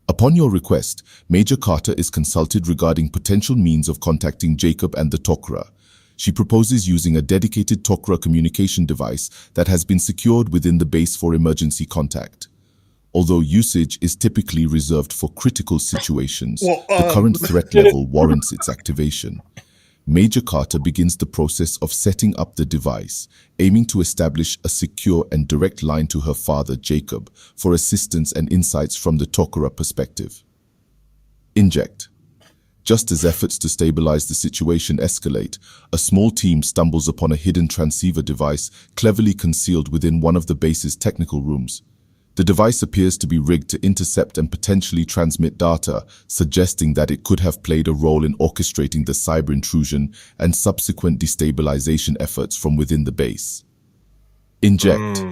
Upon your request, Major Carter is consulted regarding potential means of contacting Jacob and the Tok'ra. She proposes using a dedicated Tok'ra communication device that has been secured within the base for emergency contact. Although usage is typically reserved for critical situations, the current threat level warrants its activation. Major Carter begins the process of setting up the device, aiming to establish a secure and direct line to her father, Jacob, for assistance and insights from the Tok'ra perspective. Inject. Just as efforts to stabilize the situation escalate, a small team stumbles upon a hidden transceiver device cleverly concealed within one of the base's technical rooms. The device appears to be rigged to intercept and potentially transmit data, suggesting that it could have played a role in orchestrating the cyber intrusion and subsequent destabilization efforts from within the base. Inject.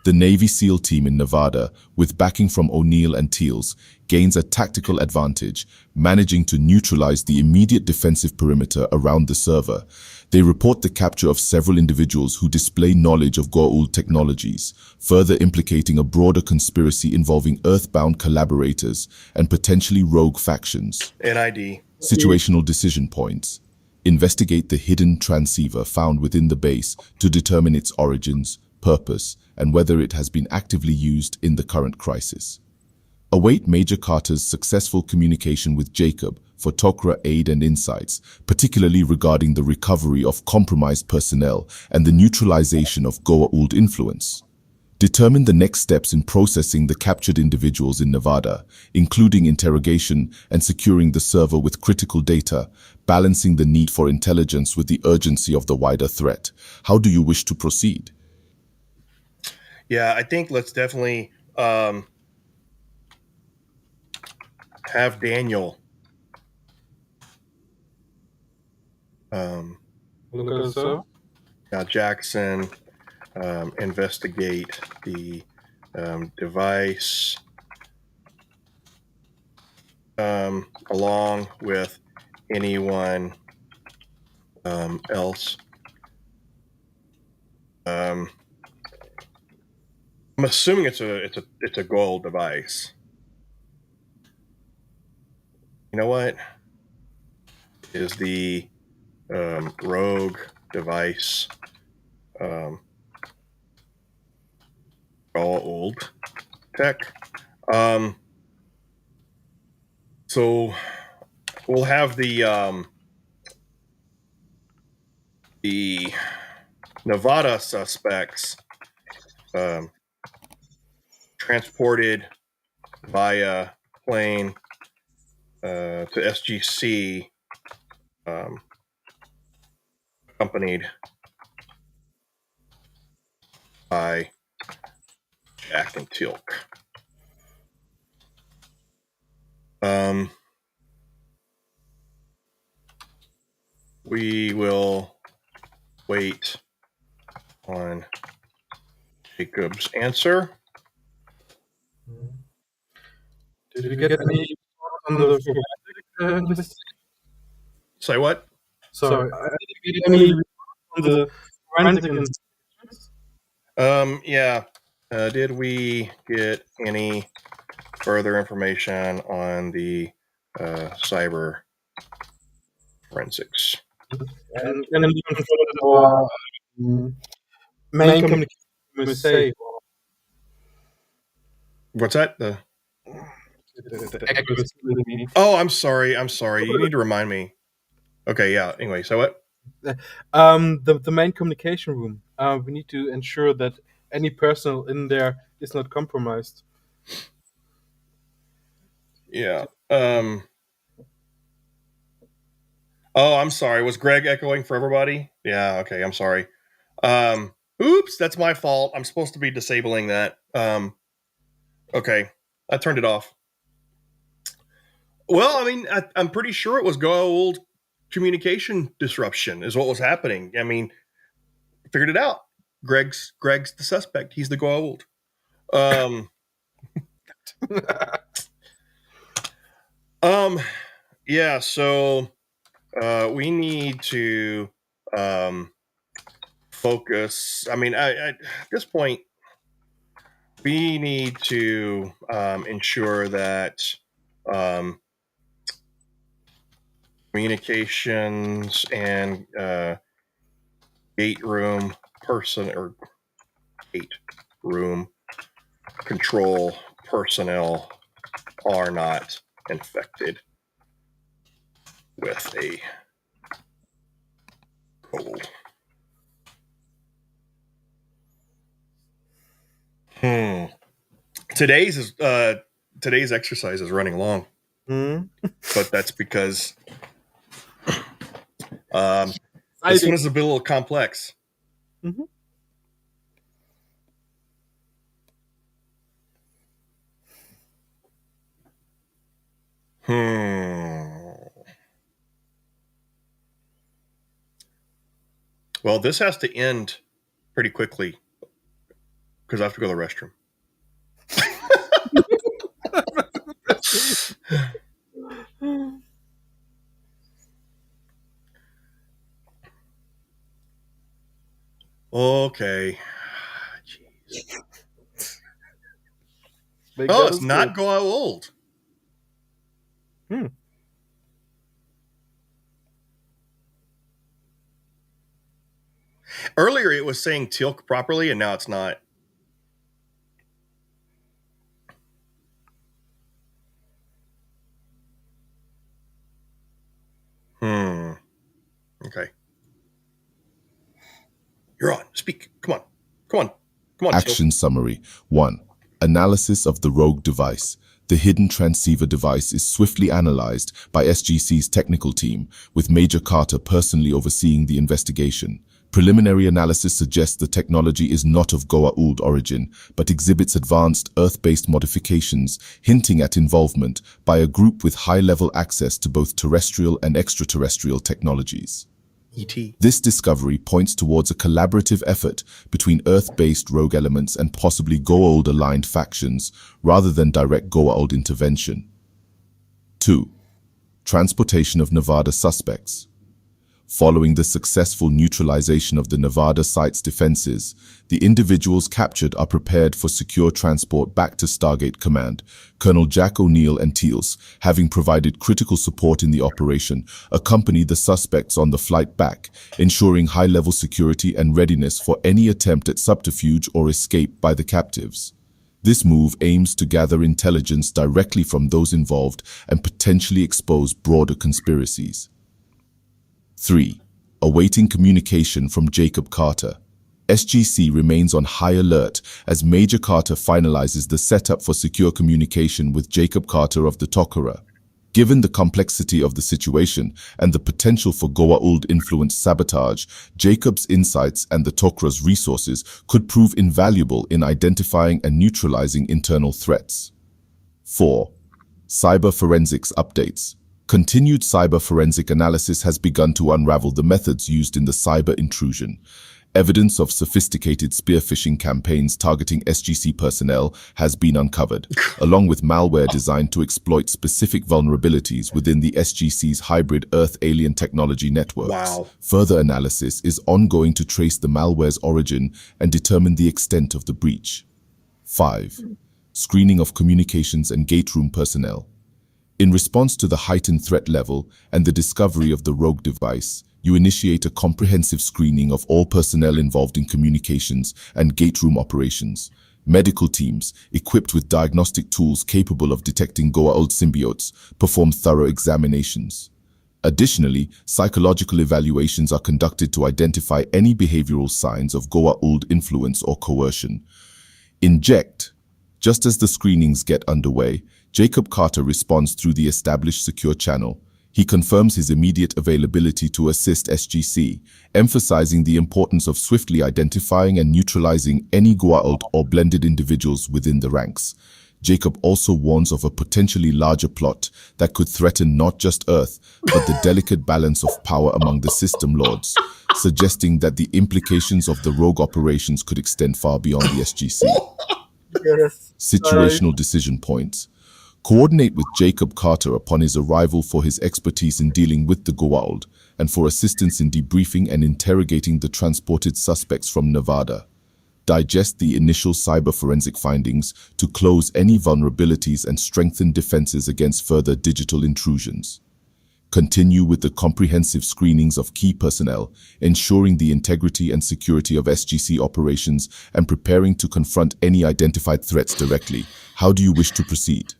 The Navy SEAL team in Nevada, with backing from O'Neill and Teals, gains a tactical advantage, managing to neutralize the immediate defensive perimeter around the server. They report the capture of several individuals who display knowledge of Gou'uld technologies, further implicating a broader conspiracy involving Earthbound collaborators and potentially rogue factions. NID. Situational decision points. Investigate the hidden transceiver found within the base to determine its origins, purpose, and whether it has been actively used in the current crisis. Await Major Carter's successful communication with Jacob for Tok'ra aid and insights, particularly regarding the recovery of compromised personnel and the neutralization of Gou'uld influence. Determine the next steps in processing the captured individuals in Nevada, including interrogation and securing the server with critical data, balancing the need for intelligence with the urgency of the wider threat. How do you wish to proceed? Yeah, I think let's definitely have Daniel Look at so. Now Jackson, investigate the device along with anyone else. I'm assuming it's a Gou'uld device. You know what? Is the rogue device Gou'uld tech? So we'll have the Nevada suspects transported via plane to SGC, accompanied by Jack and Tilk. We will wait on Jacob's answer. Did we get any on the Say what? Sorry, did we get any on the forensic Yeah. Did we get any further information on the cyber forensics? and even for main communication with say What's that? the accuracy. Oh, I'm sorry. You need to remind me. Okay, yeah. Anyway, so what? The main communication room. We need to ensure that any personnel in there is not compromised. Yeah. Oh, I'm sorry. Was Greg echoing for everybody? Yeah. Okay. I'm sorry. Oops, that's my fault. I'm supposed to be disabling that. Okay, I turned it off. Well, I mean, I'm pretty sure it was Gou'uld communication disruption is what was happening. I mean, figured it out. Greg's the suspect. He's the Gou'uld. Yeah. So we need to focus. I mean, at this point, we need to ensure that communications and gate room control personnel are not infected with a Gou'uld. Today's exercise is running long, but that's because this one is a bit a little complex. Mm-hmm. Well, this has to end pretty quickly because I have to go to the restroom. Okay. Jeez. Oh, it's not Gou'uld. Earlier it was saying Tilk properly, and now it's not. Okay. You're on. Speak. Come on. Action Tilk. summary. 1. Analysis of the rogue device. The hidden transceiver device is swiftly analyzed by SGC's technical team, with Major Carter personally overseeing the investigation. Preliminary analysis suggests the technology is not of Gou'uld origin, but exhibits advanced Earth-based modifications, hinting at involvement by a group with high-level access to both terrestrial and extraterrestrial technologies. ET. This discovery points towards a collaborative effort between Earth-based rogue elements and possibly Gou'uld-aligned factions, rather than direct Gou'uld intervention. 2. Transportation of Nevada suspects. Following the successful neutralization of the Nevada site's defenses, the individuals captured are prepared for secure transport back to Stargate Command. Colonel Jack O'Neill and Teals, having provided critical support in the operation, accompany the suspects on the flight back, ensuring high-level security and readiness for any attempt at subterfuge or escape by the captives. This move aims to gather intelligence directly from those involved and potentially expose broader conspiracies. 3. Awaiting communication from Jacob Carter. SGC remains on high alert as Major Carter finalizes the setup for secure communication with Jacob Carter of the Tok'ra. Given the complexity of the situation and the potential for Gou'uld-influenced sabotage, Jacob's insights and the Tok'ra's resources could prove invaluable in identifying and neutralizing internal threats. 4. Cyber forensics updates. Continued cyber forensic analysis has begun to unravel the methods used in the cyber intrusion. Evidence of sophisticated spear phishing campaigns targeting SGC personnel has been uncovered, along with malware designed to exploit specific vulnerabilities within the SGC's hybrid Earth-alien technology networks. Wow. Further analysis is ongoing to trace the malware's origin and determine the extent of the breach. 5. Screening of communications and gate room personnel. In response to the heightened threat level and the discovery of the rogue device, you initiate a comprehensive screening of all personnel involved in communications and gate room operations. Medical teams, equipped with diagnostic tools capable of detecting Gou'uld symbiotes, perform thorough examinations. Additionally, psychological evaluations are conducted to identify any behavioral signs of Gou'uld influence or coercion. Inject. Just as the screenings get underway, Jacob Carter responds through the established secure channel. He confirms his immediate availability to assist SGC, emphasizing the importance of swiftly identifying and neutralizing any Gou'uld or blended individuals within the ranks. Jacob also warns of a potentially larger plot that could threaten not just Earth, but the delicate balance of power among the system lords, suggesting that the implications of the rogue operations could extend far beyond the SGC. Yes. Situational decision points. Coordinate with Jacob Carter upon his arrival for his expertise in dealing with the Gou'uld and for assistance in debriefing and interrogating the transported suspects from Nevada. Digest the initial cyber forensic findings to close any vulnerabilities and strengthen defenses against further digital intrusions. Continue with the comprehensive screenings of key personnel, ensuring the integrity and security of SGC operations and preparing to confront any identified threats directly. How do you wish to proceed?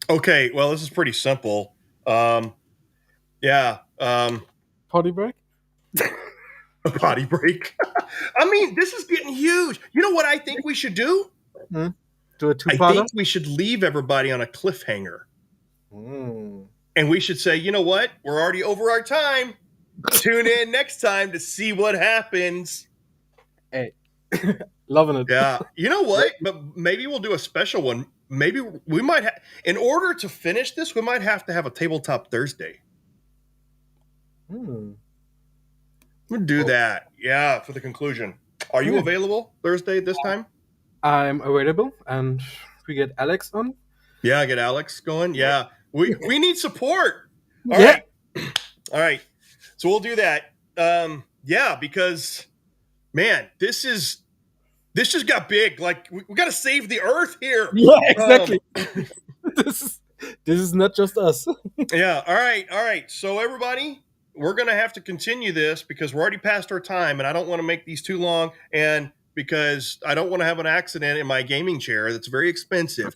Okay, well, this is pretty simple. Yeah, Potty break? a potty break. I mean, this is getting huge. You know what I think we should do? Do a I two-parter? think we should leave everybody on a cliffhanger. And we should say, you know what? We're already over our time. Tune in next time to see what happens. Hey, loving it. Yeah. You know what? But maybe we'll do a special one. Maybe we might have, in order to finish this, we might have to have a Tabletop Thursday. We'll do that. Yeah, for the conclusion. Are you available Thursday this time? I'm available, and we get Alex on. Yeah, get Alex going. Yeah. We need support. All Yeah. right. All right. So we'll do that. Yeah, because man, this just got big. Like we got to save the earth here. Yeah, exactly. This is not just us. Yeah. All right. So everybody, we're going to have to continue this because we're already past our time and I don't want to make these too long and because I don't want to have an accident in my gaming chair that's very expensive.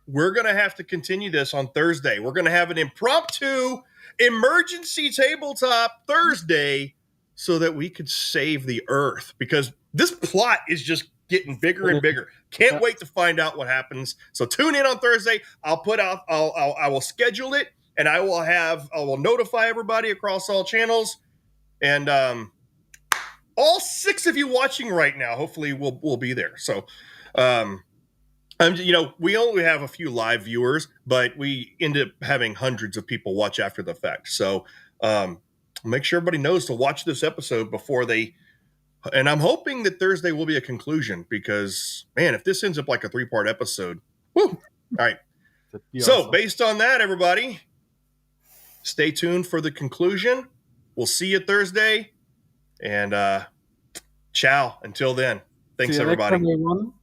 We're going to have to continue this on Thursday. We're going to have an impromptu emergency tabletop Thursday so that we could save the earth because this plot is just getting bigger and bigger. Can't wait to find out what happens. So tune in on Thursday. I will schedule it and I will notify everybody across all channels and all 6 of you watching right now hopefully will be there. So we only have a few live viewers, but we end up having hundreds of people watch after the fact. So Make sure everybody knows to watch this episode before they. And I'm hoping that Thursday will be a conclusion because, man, if this ends up like a 3-part episode, whoo! All right. So, awesome. based on that, everybody, stay tuned for the conclusion. We'll see you Thursday. And ciao. Until then. Thanks, See you everybody. next time, everyone.